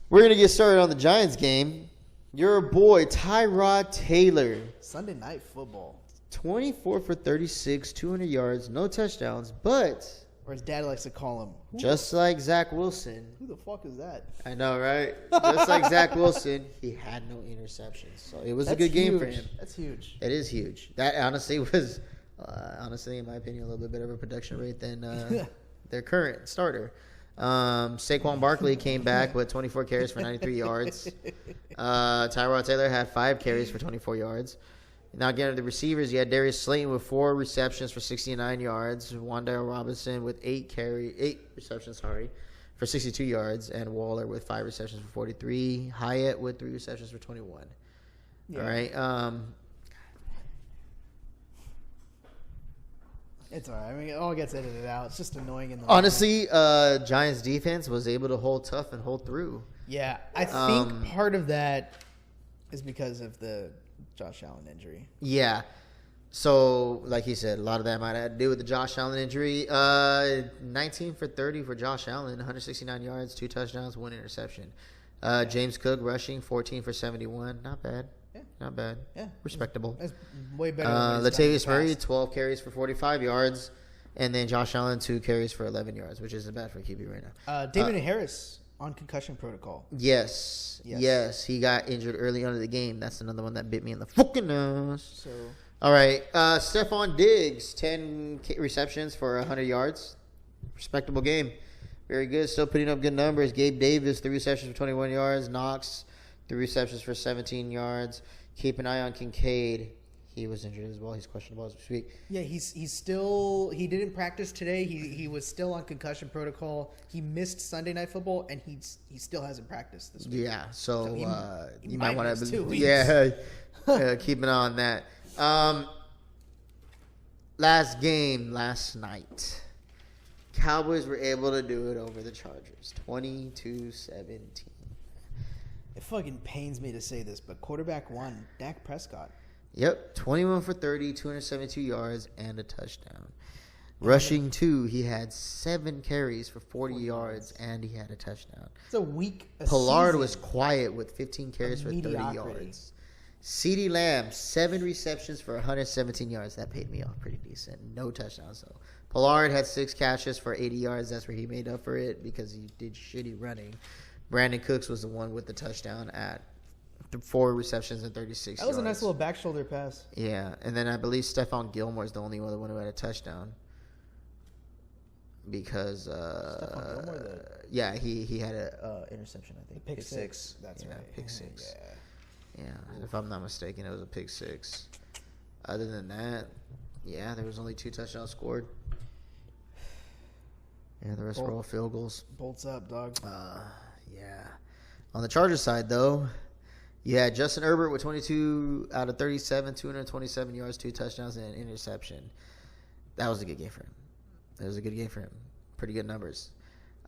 Speaker 2: we're going to get started on the Giants game. Your boy, Tyrod Taylor.
Speaker 1: Sunday night football.
Speaker 2: 24 for 36, 200 yards, no touchdowns, but
Speaker 1: or his dad likes to call him.
Speaker 2: Just like Zach Wilson.
Speaker 1: Who the fuck is that?
Speaker 2: I know, right? Just like Zach Wilson, he had no interceptions. So it was a good game for him.
Speaker 1: That's huge.
Speaker 2: It is huge. That honestly was, in my opinion, a little bit better of a production rate than their current starter. Saquon Barkley came back with 24 carries for 93 yards. Tyrod Taylor had 5 carries for 24 yards. Now getting to the receivers, you had Darius Slayton with 4 receptions for 69 yards. Wan'Dale Robinson with 8 receptions, for 62 yards, and Waller with 5 receptions for 43. Hyatt with 3 receptions for 21. Yeah. All right.
Speaker 1: It's all right. I mean, it all gets edited out. It's just annoying in the
Speaker 2: honestly. Giants defense was able to hold tough and hold through.
Speaker 1: Yeah, I think part of that is because of the Josh Allen injury.
Speaker 2: Yeah. So, like he said, a lot of that might have to do with the Josh Allen injury. 19 for 30 for Josh Allen, 169 yards, 2 touchdowns, 1 interception. James Cook rushing 14 for 71. Not bad.
Speaker 1: Yeah.
Speaker 2: Not bad.
Speaker 1: Yeah.
Speaker 2: Respectable.
Speaker 1: That's way better than
Speaker 2: Latavius Murray, 12 carries for 45 yards. And then Josh Allen, 2 carries for 11 yards, which isn't bad for QB right now.
Speaker 1: David Harris on concussion protocol.
Speaker 2: Yes. He got injured early on in the game. That's another one that bit me in the fucking nose.
Speaker 1: So,
Speaker 2: all right. Stephon Diggs, 10 receptions for 100 yards. Respectable game. Very good. Still putting up good numbers. Gabe Davis, 3 receptions for 21 yards. Knox, 3 receptions for 17 yards. Keep an eye on Kincaid. He was injured as well. He's questionable as we speak.
Speaker 1: Yeah, he's still. He didn't practice today. He was still on concussion protocol. He missed Sunday Night Football, and he still hasn't practiced this week.
Speaker 2: Yeah, so you might want to.
Speaker 1: 2 weeks.
Speaker 2: Yeah, keep an eye on that. Last game last night. Cowboys were able to do it over the Chargers, 22-17.
Speaker 1: It fucking pains me to say this, but quarterback 1, Dak Prescott.
Speaker 2: Yep, 21 for 30, 272 yards, and a touchdown. Rushing 2, he had 7 carries for 40 yards, and he had a touchdown.
Speaker 1: It's a week.
Speaker 2: Pollard was quiet with 15 carries for 30
Speaker 1: mediocrity.
Speaker 2: yards. CeeDee Lamb, 7 receptions for 117 yards. That paid me off pretty decent. No touchdowns, though. Pollard had 6 catches for 80 yards. That's where he made up for it because he did shitty running. Brandon Cooks was the one with the touchdown at 4 receptions and 36 yards.
Speaker 1: That was a nice little back shoulder pass.
Speaker 2: Yeah, and then I believe Stephon Gilmore is the only one who had a touchdown. Because
Speaker 1: Stephon Gilmore,
Speaker 2: yeah, he had a interception, I think.
Speaker 1: Pick six. That's right.
Speaker 2: Pick 6.
Speaker 1: Yeah.
Speaker 2: Yeah, if I'm not mistaken, it was a pick 6. Other than that, yeah, there was only 2 touchdowns scored. Yeah, the rest were all field goals.
Speaker 1: Bolts up, dog.
Speaker 2: Yeah. On the Chargers side, though, you had Justin Herbert with 22 out of 37, 227 yards, 2 touchdowns, and an interception. That was a good game for him. Pretty good numbers.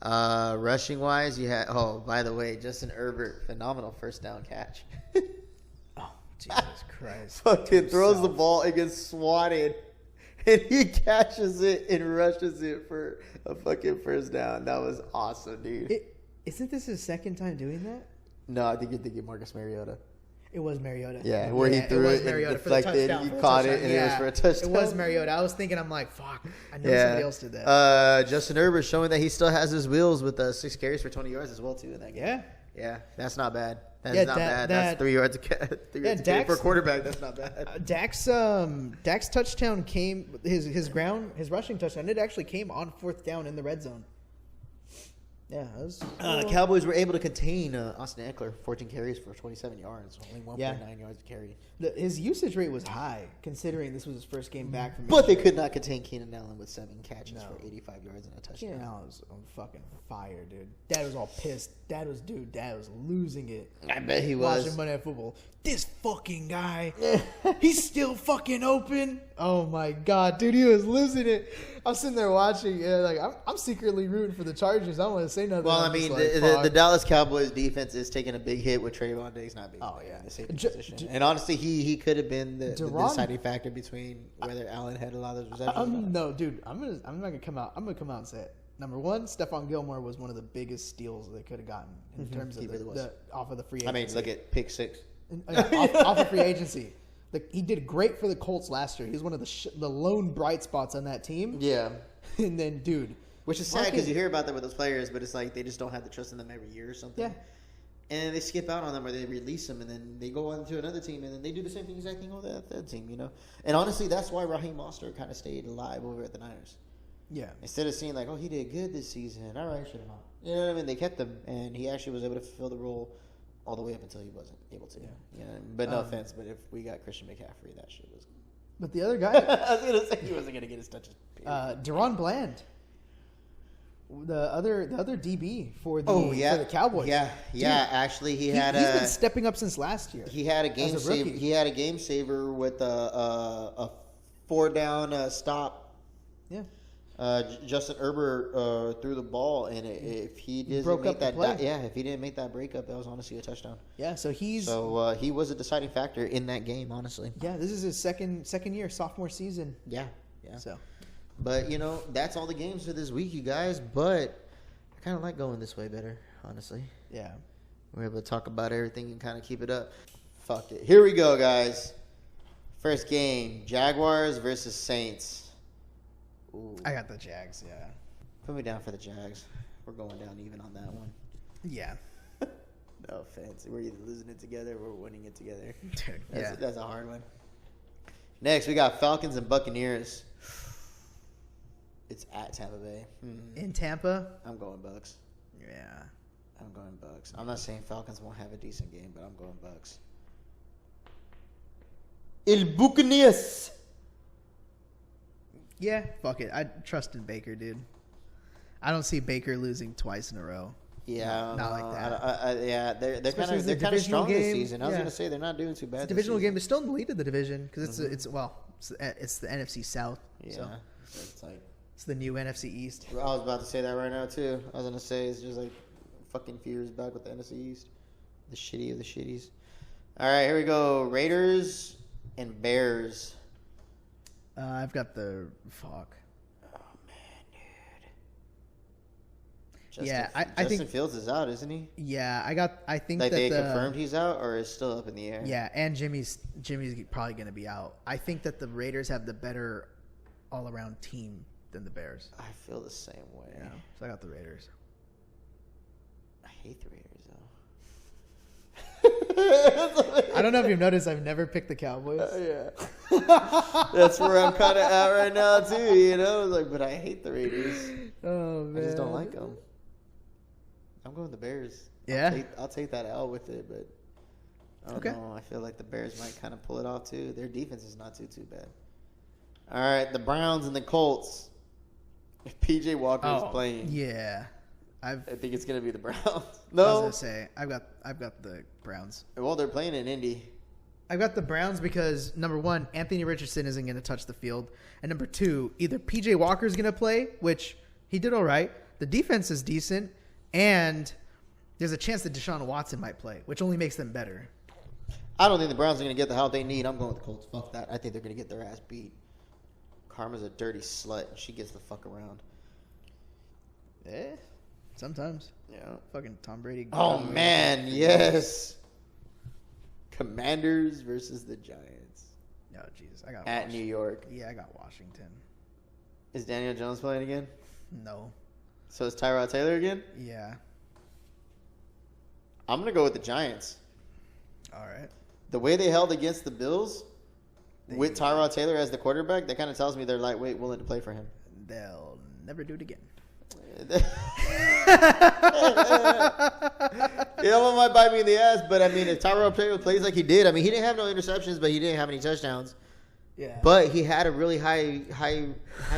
Speaker 2: Rushing wise, you had by the way, Justin Herbert, phenomenal first down catch.
Speaker 1: Oh, Jesus Christ.
Speaker 2: Fucking throws the ball and gets swatted. And he catches it and rushes it for a fucking first down. That was awesome, dude.
Speaker 1: Isn't this his second time doing that?
Speaker 2: No, I think you're thinking Marcus Mariota.
Speaker 1: It was Mariota.
Speaker 2: Yeah, where he threw it and deflected, you caught it, and it was for a touchdown.
Speaker 1: It was Mariota. I was thinking, I'm like, fuck, I know somebody else did that.
Speaker 2: Justin Herbert showing that he still has his wheels with 6 carries for 20 yards as well, too, in that game. Yeah, that's not bad. That's not bad. That's 3 yards a carry for a quarterback. That's not bad.
Speaker 1: Dak's touchdown came, his rushing touchdown, it actually came on 4th down in the red zone. Yeah,
Speaker 2: Cowboys were able to contain Austin Eckler, 14 carries for 27 yards, only 1.9 yards a carry.
Speaker 1: His usage rate was high, considering this was his first game back from.
Speaker 2: But they could not contain Keenan Allen with 7 catches for 85 yards and a touchdown.
Speaker 1: Keenan Allen was on fucking fire, dude. Dad was all pissed. Dad was losing it.
Speaker 2: I bet he was.
Speaker 1: Watching Monday Night Football. This fucking guy, he's still fucking open. Oh my god, dude, he was losing it. I'm sitting there watching, like I'm secretly rooting for the Chargers. I don't want to say nothing.
Speaker 2: Well, I mean, the Dallas Cowboys defense is taking a big hit with Trayvon Diggs not being in the safety position. And honestly, he could have been the deciding factor between whether Allen had a lot of those receptions.
Speaker 1: No, dude, I'm not gonna come out. I'm gonna come out and say it. Number 1, Stephon Gilmore was one of the biggest steals they could have gotten in terms of the off of the free agency.
Speaker 2: I mean, look at pick 6.
Speaker 1: off of free agency. He did great for the Colts last year. He was one of the lone bright spots on that team.
Speaker 2: Yeah.
Speaker 1: And then, dude,
Speaker 2: Which is sad because you hear about that with those players, but it's like they just don't have the trust in them every year or something.
Speaker 1: Yeah.
Speaker 2: And they skip out on them or they release them and then they go on to another team and then they do the same exact thing over that team, you know? And honestly, that's why Raheem Mostert kind of stayed alive over at the Niners.
Speaker 1: yeah,
Speaker 2: Instead of seeing like, oh, he did good this season. All right, shut him out. You know what I mean? They kept him and he actually was able to fulfill the role all the way up until he wasn't able to.
Speaker 1: Yeah.
Speaker 2: You know, but no offense, but if we got Christian McCaffrey, that shit was...
Speaker 1: but the other guy,
Speaker 2: I was going to say he wasn't going to get his touches.
Speaker 1: Deron Bland, the other DB for the
Speaker 2: Oh yeah,
Speaker 1: for the Cowboys.
Speaker 2: Yeah,
Speaker 1: Dude,
Speaker 2: Actually, he's
Speaker 1: he's been stepping up since last year.
Speaker 2: he had a game
Speaker 1: as a rookie.
Speaker 2: saver. He had a game saver with a 4-down stop.
Speaker 1: Yeah,
Speaker 2: Justin Herbert threw the ball, and if he didn't
Speaker 1: broke
Speaker 2: make
Speaker 1: up the
Speaker 2: that,
Speaker 1: play.
Speaker 2: if he didn't make that breakup, that was honestly a touchdown.
Speaker 1: yeah. So he's
Speaker 2: He was a deciding factor in that game, honestly.
Speaker 1: yeah. This is his second year, sophomore season.
Speaker 2: Yeah.
Speaker 1: So
Speaker 2: But you know, that's all the games for this week, you guys. But I kind of like going this way better, honestly.
Speaker 1: yeah,
Speaker 2: We're able to talk about everything and kind of keep it up. Fuck it. Here we go, guys. First game, Jaguars versus Saints. Ooh.
Speaker 1: I got the Jags. Yeah,
Speaker 2: Put me down for the Jags. We're going down even on that one.
Speaker 1: yeah.
Speaker 2: No offense. We're either losing it together or we're winning it together.
Speaker 1: Dude,
Speaker 2: That's a hard one. Next, we got Falcons and Buccaneers. It's at Tampa Bay.
Speaker 1: in Tampa.
Speaker 2: I'm going Bucks.
Speaker 1: Yeah,
Speaker 2: I'm going Bucks. I'm not saying Falcons won't have a decent game, but I'm going Bucks. El Buccaneers.
Speaker 1: yeah. Fuck it. I trusted Baker, dude. I don't see Baker losing twice in a row.
Speaker 2: Yeah,
Speaker 1: Not like that.
Speaker 2: Yeah, they're kind
Speaker 1: Especially
Speaker 2: of
Speaker 1: as a divisional
Speaker 2: strong this
Speaker 1: game.
Speaker 2: season. I was
Speaker 1: Yeah.
Speaker 2: gonna say they're not doing too bad.
Speaker 1: It's a
Speaker 2: this
Speaker 1: divisional
Speaker 2: season.
Speaker 1: game. They're still in the lead of the division because it's the NFC South.
Speaker 2: Yeah,
Speaker 1: So
Speaker 2: it's like
Speaker 1: it's the new NFC East.
Speaker 2: I was about to say that right now too. I was gonna say it's just like fucking Fears back with the NFC East, the shitty of the shitties. All right, here we go. Raiders and Bears.
Speaker 1: I've got the fuck.
Speaker 2: Oh man, dude. Justin,
Speaker 1: Yeah, I
Speaker 2: Justin
Speaker 1: think-
Speaker 2: Fields is out, isn't he?
Speaker 1: Yeah, I think
Speaker 2: Like
Speaker 1: that
Speaker 2: they
Speaker 1: the
Speaker 2: confirmed he's out, or is still up in the air?
Speaker 1: yeah, and Jimmy's probably going to be out. I think that the Raiders have the better all around team than the Bears.
Speaker 2: I feel the same way.
Speaker 1: Yeah, so I got the Raiders.
Speaker 2: I hate the Raiders
Speaker 1: I don't know if you've noticed, I've never picked the Cowboys.
Speaker 2: Yeah, that's where I'm kind of at right now too. You know, like, but I hate the Raiders.
Speaker 1: Oh
Speaker 2: I
Speaker 1: man,
Speaker 2: just don't like them. I'm going the Bears.
Speaker 1: Yeah?
Speaker 2: I'll take that L with it, but I don't
Speaker 1: Okay.
Speaker 2: know. I feel like the Bears might kind of pull it off too. Their defense is not too bad. All right, the Browns and the Colts. If PJ Walker is playing,
Speaker 1: yeah, I
Speaker 2: think it's gonna be the Browns.
Speaker 1: was
Speaker 2: No,
Speaker 1: gonna say I've got the Browns.
Speaker 2: well, they're playing in Indy.
Speaker 1: I've got the Browns because number one, Anthony Richardson isn't going to touch the field, and number two, either PJ Walker is going to play, which he did all right. The defense is decent, and there's a chance that Deshaun Watson might play, which only makes them better.
Speaker 2: I don't think the Browns are going to get the help they need. I'm going with the Colts. Fuck that. I think they're going to get their ass beat. Karma's a dirty slut. She gets the fuck around.
Speaker 1: Sometimes.
Speaker 2: Yeah.
Speaker 1: Fucking Tom Brady.
Speaker 2: Oh, man. Yes. Commanders versus the Giants.
Speaker 1: No, Jesus. I got
Speaker 2: At New York.
Speaker 1: Yeah, I got Washington.
Speaker 2: Is Daniel Jones playing again?
Speaker 1: No.
Speaker 2: So is Tyrod Taylor again?
Speaker 1: Yeah.
Speaker 2: I'm going to go with the Giants.
Speaker 1: All right.
Speaker 2: The way they held against the Bills with Tyrod Taylor as the quarterback, that kind of tells me they're lightweight, willing to play for him.
Speaker 1: They'll never do it again.
Speaker 2: You know what might bite me in the ass, but I mean, if Tyrod Taylor plays like he did, I mean, he didn't have no interceptions, but he didn't have any touchdowns.
Speaker 1: Yeah.
Speaker 2: But he had a really high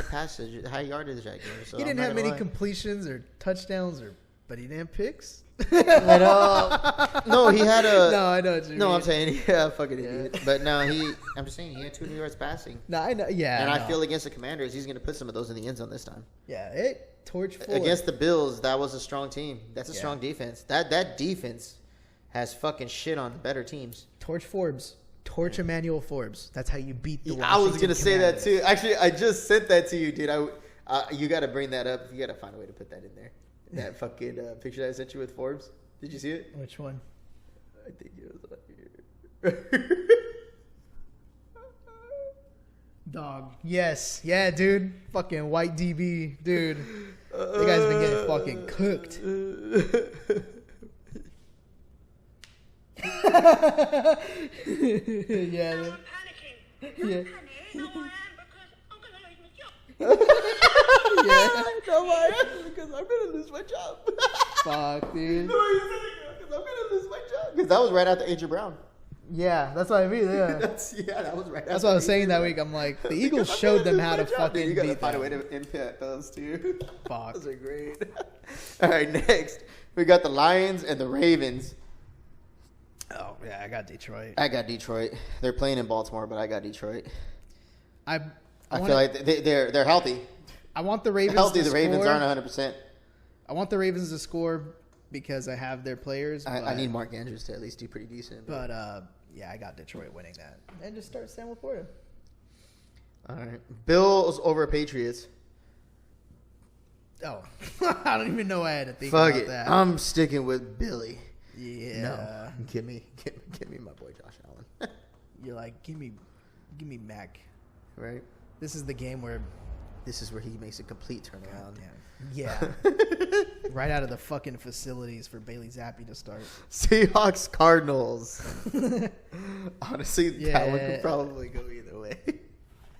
Speaker 2: passage, high yardage that game. So
Speaker 1: he
Speaker 2: I'm
Speaker 1: didn't
Speaker 2: not
Speaker 1: have
Speaker 2: gonna
Speaker 1: many
Speaker 2: lie.
Speaker 1: completions or touchdowns, but he didn't have picks.
Speaker 2: No, he had a.
Speaker 1: No, I know what you mean.
Speaker 2: No, I'm saying, yeah, fucking idiot. But no, I'm just saying he had 200 yards passing.
Speaker 1: No, I know. Yeah.
Speaker 2: And I
Speaker 1: know.
Speaker 2: feel against the Commanders, he's going to put some of those in the end zone this time.
Speaker 1: Yeah. Torch forward.
Speaker 2: Against the Bills, that was a strong team. That's a
Speaker 1: Yeah.
Speaker 2: strong defense. That defense has fucking shit on better teams.
Speaker 1: Torch Forbes. Torch Emmanuel Forbes. That's how you beat the
Speaker 2: I was
Speaker 1: Washington
Speaker 2: gonna say that
Speaker 1: Commanders.
Speaker 2: too. Actually, I just sent that to you, dude. You got to bring that up. You got to find a way to put that in there. That fucking picture that I sent you with Forbes. Did you see it?
Speaker 1: Which one?
Speaker 2: I think it was on here.
Speaker 1: Dog. Yes. Yeah, dude. Fucking white DB, dude. The guy's been getting fucking cooked. Yeah.
Speaker 3: I'm panicking.
Speaker 1: Yeah.
Speaker 3: Don't panic. No, I am because I'm going to lose my job.
Speaker 1: Yeah.
Speaker 2: No, I am because I'm gonna lose my job.
Speaker 1: Fuck, dude.
Speaker 2: Because I'm gonna lose my job. Because that was right after AJ Brown.
Speaker 1: Yeah, that's what I mean. Yeah.
Speaker 2: That was right.
Speaker 1: That's what I was saying that week. I'm like, the Eagles showed them how to fucking
Speaker 2: You gotta
Speaker 1: beat
Speaker 2: find a
Speaker 1: them.
Speaker 2: way to impact those too.
Speaker 1: Fuck.
Speaker 2: Those are great. All right, next we got the Lions and the Ravens.
Speaker 1: Oh, yeah, I got Detroit.
Speaker 2: I got Detroit. They're playing in Baltimore, but I got Detroit.
Speaker 1: I
Speaker 2: I feel like they're healthy.
Speaker 1: I want the Ravens
Speaker 2: Healthy.
Speaker 1: to
Speaker 2: The Ravens
Speaker 1: score.
Speaker 2: aren't 100%.
Speaker 1: I want the Ravens to score because I have their players.
Speaker 2: I need Mark Andrews to at least do pretty decent.
Speaker 1: But, yeah, I got Detroit winning that. And just start Sam Laporta.
Speaker 2: All right, Bills over Patriots.
Speaker 1: Oh, I don't even know I had to think
Speaker 2: Fuck
Speaker 1: about
Speaker 2: it.
Speaker 1: that.
Speaker 2: I'm sticking with Billy.
Speaker 1: Yeah.
Speaker 2: No, give me my boy Josh Allen.
Speaker 1: You're like, give me Mac.
Speaker 2: Right.
Speaker 1: This is the game where,
Speaker 2: This is where he makes a complete turnaround.
Speaker 1: yeah, right out of the fucking facilities for Bailey Zappi to start.
Speaker 2: Seahawks Cardinals. Honestly, that one
Speaker 1: Yeah.
Speaker 2: could probably go either way.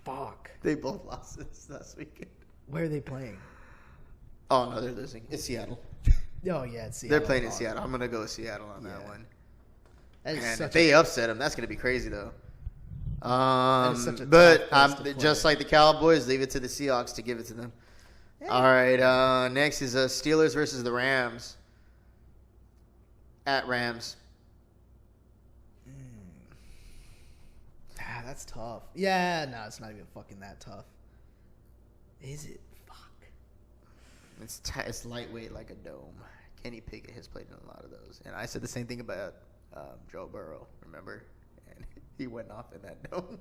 Speaker 1: Fuck.
Speaker 2: They both lost this last weekend.
Speaker 1: Where are they playing?
Speaker 2: Oh no, they're losing. It's Seattle.
Speaker 1: Oh yeah, it's Seattle.
Speaker 2: They're playing in Seattle. I'm gonna go with Seattle on that
Speaker 1: Yeah.
Speaker 2: one.
Speaker 1: That is
Speaker 2: And
Speaker 1: such
Speaker 2: if they upset them, that's gonna be crazy though.
Speaker 1: is such a
Speaker 2: But
Speaker 1: tough place to
Speaker 2: just
Speaker 1: play.
Speaker 2: like the Cowboys, leave it to the Seahawks to give it to them.
Speaker 1: Yeah.
Speaker 2: All right. Next is Steelers versus the Rams. At Rams.
Speaker 1: That's tough. Yeah, no, it's not even fucking that tough. Is it? Fuck.
Speaker 2: It's lightweight like a dome. Kenny Pickett has played in a lot of those, and I said the same thing about Joe Burrow. Remember, and he went off in that dome.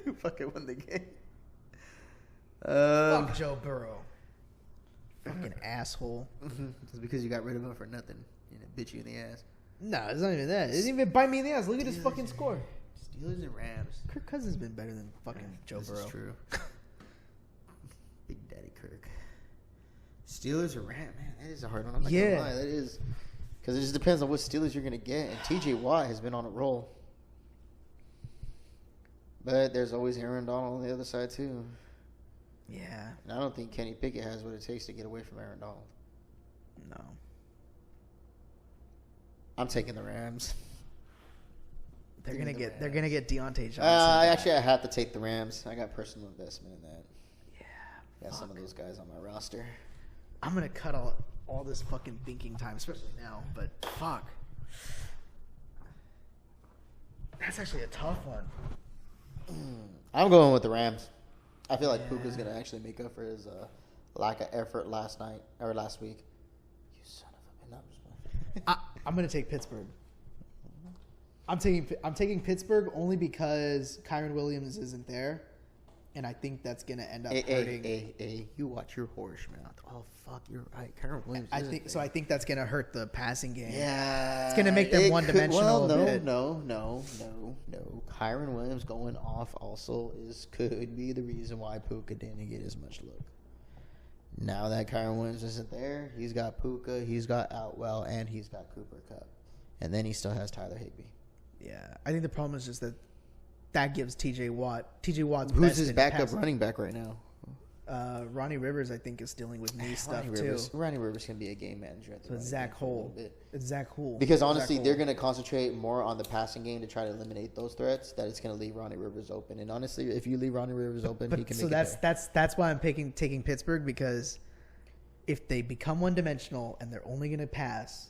Speaker 2: He fucking won the game.
Speaker 1: Fuck Joe Burrow. Fucking asshole.
Speaker 2: It's because you got rid of him for nothing. And it bit you in the ass.
Speaker 1: No, it's not even that. It didn't even bite me in the ass. Look at his fucking score.
Speaker 2: Steelers and Rams.
Speaker 1: Kirk Cousins been better than fucking Joe
Speaker 2: This
Speaker 1: Burrow.
Speaker 2: is true. Big Daddy Kirk. Steelers or Rams? Man, that is a hard one. I'm not
Speaker 1: Yeah.
Speaker 2: gonna lie. That is. Because it just depends on what Steelers you're going to get. And TJ Watt has been on a roll. But there's always Aaron Donald on the other side, too.
Speaker 1: Yeah.
Speaker 2: And I don't think Kenny Pickett has what it takes to get away from Aaron Donald.
Speaker 1: No.
Speaker 2: I'm taking the Rams.
Speaker 1: They're
Speaker 2: Give me
Speaker 1: gonna
Speaker 2: the
Speaker 1: get. They're
Speaker 2: Rams.
Speaker 1: gonna get Deontay Johnson.
Speaker 2: Actually, I have to take the Rams. I got personal investment in that.
Speaker 1: Yeah.
Speaker 2: Got some of those guys on my roster.
Speaker 1: I'm gonna cut all this fucking thinking time, especially now. But fuck. That's actually a tough one.
Speaker 2: I'm going with the Rams. I feel like Puka's going to actually make up for his lack of effort last week. You son of a... No, I'm just playing.
Speaker 1: I'm gonna take Pittsburgh. I'm taking Pittsburgh only because Kyron Williams isn't there, and I think that's gonna end up hurting.
Speaker 2: Hey, you watch your horse mouth. Oh, fuck, you're right. Kyron Williams
Speaker 1: I
Speaker 2: isn't
Speaker 1: think
Speaker 2: there.
Speaker 1: so. I think that's gonna hurt the passing game.
Speaker 2: Yeah.
Speaker 1: It's gonna make them
Speaker 2: it
Speaker 1: one-dimensional
Speaker 2: Well,
Speaker 1: a bit.
Speaker 2: no. Kyron Williams going off also could be the reason why Puka didn't get as much look. Now that Kyron Williams isn't there, he's got Puka, he's got Outwell, and he's got Cooper Kupp. And then he still has Tyler Higbee.
Speaker 1: Yeah, I think the problem is just that gives TJ Watt's
Speaker 2: Who's
Speaker 1: best
Speaker 2: his
Speaker 1: in
Speaker 2: backup
Speaker 1: passing.
Speaker 2: running back right now?
Speaker 1: Ronnie Rivers, I think, is dealing with knee stuff
Speaker 2: Ronnie Rivers can be a game manager at the
Speaker 1: So it's
Speaker 2: running
Speaker 1: Zach
Speaker 2: back for a little
Speaker 1: Hull.
Speaker 2: bit.
Speaker 1: It's Zach Hull.
Speaker 2: Because
Speaker 1: Zach
Speaker 2: honestly,
Speaker 1: Hull.
Speaker 2: they're going to concentrate more on the passing game to try to eliminate those threats. That it's going to leave Ronnie Rivers open. And honestly, if you leave Ronnie Rivers open, he can
Speaker 1: So
Speaker 2: make
Speaker 1: that's
Speaker 2: it there.
Speaker 1: that's why I'm taking Pittsburgh, because if they become one-dimensional and they're only going to pass,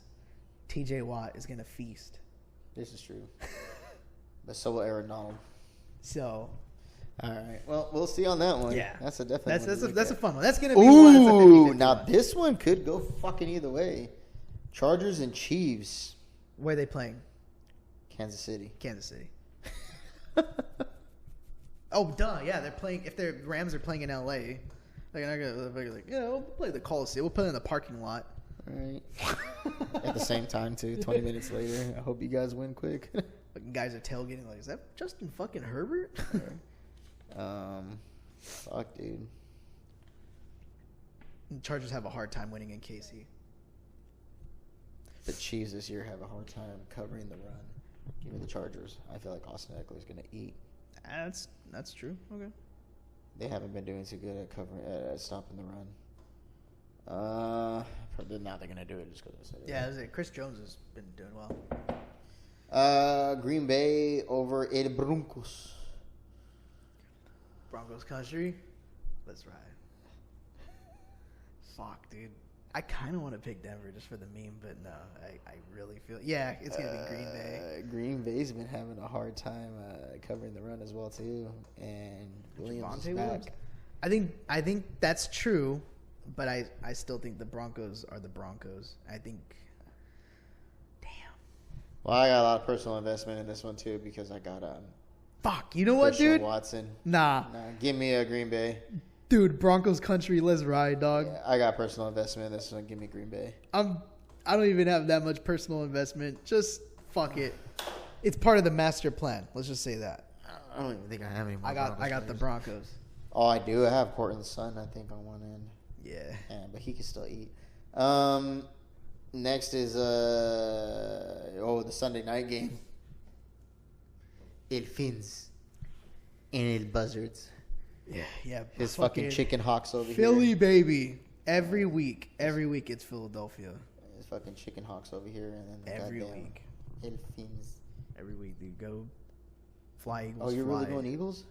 Speaker 1: TJ Watt is going to feast.
Speaker 2: This is true. But so will Aaron Donald.
Speaker 1: So
Speaker 2: All right. Well, we'll see on that one.
Speaker 1: yeah,
Speaker 2: That's a definitely.
Speaker 1: that's a fun one. That's going to be one. That's a
Speaker 2: Ooh,
Speaker 1: 50-50
Speaker 2: now
Speaker 1: one.
Speaker 2: this one could go fucking either way. Chargers and Chiefs.
Speaker 1: Where are they playing?
Speaker 2: Kansas City.
Speaker 1: Kansas City. Oh, duh. Yeah, they're playing. If their Rams are playing in LA, they're not gonna. They're like, yeah, we'll play the Coliseum. We'll put it in the parking lot.
Speaker 2: All right. At the same time, too. 20 minutes later. I hope you guys win quick.
Speaker 1: Fucking guys are tailgating. Like, is that Justin fucking Herbert?
Speaker 2: Fuck, dude.
Speaker 1: Chargers have a hard time winning in KC.
Speaker 2: The Chiefs this year have a hard time covering the run. Give me the Chargers. I feel like Austin Eckler's going to eat.
Speaker 1: That's true. Okay.
Speaker 2: They haven't been doing too good at covering, stopping the run. Now they're going to do it just because I said it.
Speaker 1: Yeah, Chris Jones has been doing
Speaker 2: well. Green Bay over El Broncos.
Speaker 1: Broncos country. Let's ride. Fuck, dude. I kind of want to pick Denver just for the meme, but no, I really feel... Yeah, it's going to be Green Bay.
Speaker 2: Green Bay's been having a hard time covering the run as well, too. And Williams is back.
Speaker 1: I think that's true, but I still think the Broncos are the Broncos. I think... Damn.
Speaker 2: Well, I got a lot of personal investment in this one, too, because I got...
Speaker 1: Fuck, you know what, dude?
Speaker 2: Watson.
Speaker 1: Nah,
Speaker 2: give me a Green Bay.
Speaker 1: Dude, Broncos country, let's ride, dog.
Speaker 2: Yeah, I got personal investment in this one. Give me Green Bay.
Speaker 1: I don't even have that much personal investment. Just fuck it. It's part of the master plan. Let's just say that.
Speaker 2: I don't even think I have any more.
Speaker 1: I got the Broncos.
Speaker 2: Oh, I do. I have Cortland's son, I think, on one end.
Speaker 1: Yeah.
Speaker 2: But he can still eat. Next is the Sunday night game. El Fins and El Buzzards.
Speaker 1: Yeah.
Speaker 2: His fucking chicken hawks over
Speaker 1: Philly,
Speaker 2: here.
Speaker 1: baby. Every week it's Philadelphia.
Speaker 2: His fucking chicken hawks over here, and then
Speaker 1: every week.
Speaker 2: El Fins.
Speaker 1: Every week, dude. Go fly Eagles.
Speaker 2: Oh, you're really going Eagles?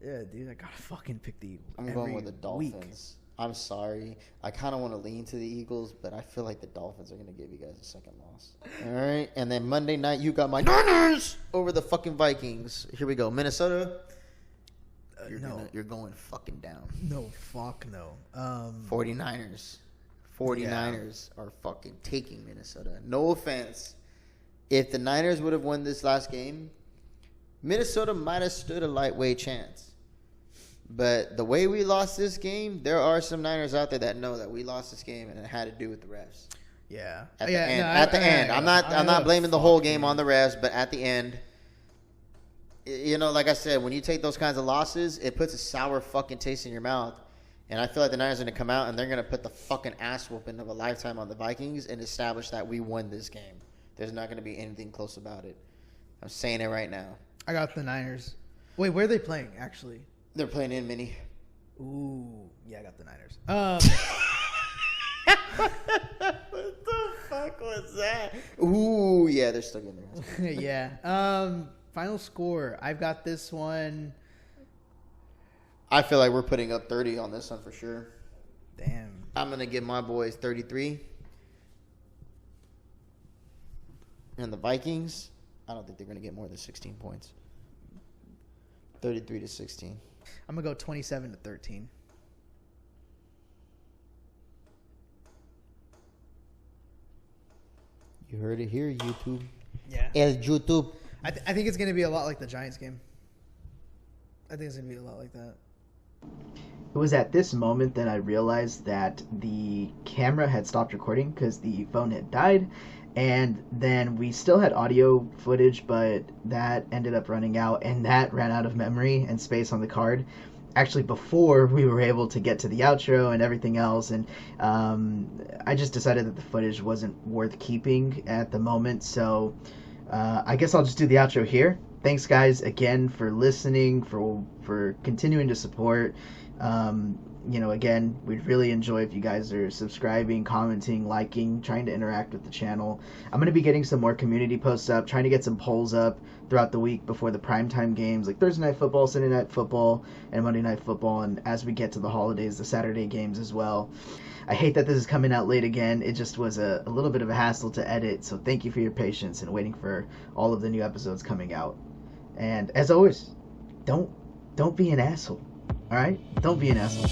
Speaker 1: Yeah, dude. I gotta fucking pick the Eagles.
Speaker 2: I'm going with the Dolphins. I'm sorry. I kind of want to lean to the Eagles, but I feel like the Dolphins are going to give you guys a second loss. All right. And then Monday night, you got my Niners over the fucking Vikings. Here we go. Minnesota. You're going fucking down.
Speaker 1: No, fuck no.
Speaker 2: 49ers. 49ers are fucking taking Minnesota. No offense. If the Niners would have won this last game, Minnesota might have stood a lightweight chance. But the way we lost this game, there are some Niners out there that know that we lost this game and it had to do with the refs.
Speaker 1: Yeah.
Speaker 2: At the end. I'm not blaming the whole game on the refs, but at the end, you know, like I said, when you take those kinds of losses, it puts a sour fucking taste in your mouth. And I feel like the Niners are going to come out and they're going to put the fucking ass whooping of a lifetime on the Vikings and establish that we won this game. There's not going to be anything close about it. I'm saying it right now.
Speaker 1: I got the Niners. Wait, where are they playing, actually?
Speaker 2: They're playing in Mini.
Speaker 1: Ooh, yeah, I got the Niners.
Speaker 2: What the fuck was that? Ooh, yeah, they're still getting their ass.
Speaker 1: Yeah. Final score. I've got this one.
Speaker 2: I feel like we're putting up 30 on this one for sure.
Speaker 1: Damn.
Speaker 2: I'm going to give my boys 33. And the Vikings, I don't think they're going to get more than 16 points. 33-16.
Speaker 1: I'm going to go 27-13.
Speaker 2: You heard it here, YouTube.
Speaker 1: Yeah.
Speaker 2: El YouTube.
Speaker 1: I think it's going to be a lot like the Giants game. I think it's going to be a lot like that.
Speaker 4: It was at this moment that I realized that the camera had stopped recording because the phone had died. And then we still had audio footage, but that ended up running out, and that ran out of memory and space on the card. Actually, before we were able to get to the outro and everything else, and I just decided that the footage wasn't worth keeping at the moment, so I guess I'll just do the outro here. Thanks, guys, again for listening, for continuing to support. Again, we'd really enjoy if you guys are subscribing, commenting, liking, trying to interact with the channel. I'm going to be getting some more community posts up, trying to get some polls up throughout the week before the primetime games, like Thursday Night Football, Sunday Night Football, and Monday Night Football, and as we get to the holidays, the Saturday games as well. I hate that this is coming out late again. It just was a little bit of a hassle to edit, so thank you for your patience and waiting for all of the new episodes coming out. And as always, don't be an asshole. All right? Don't be an asshole.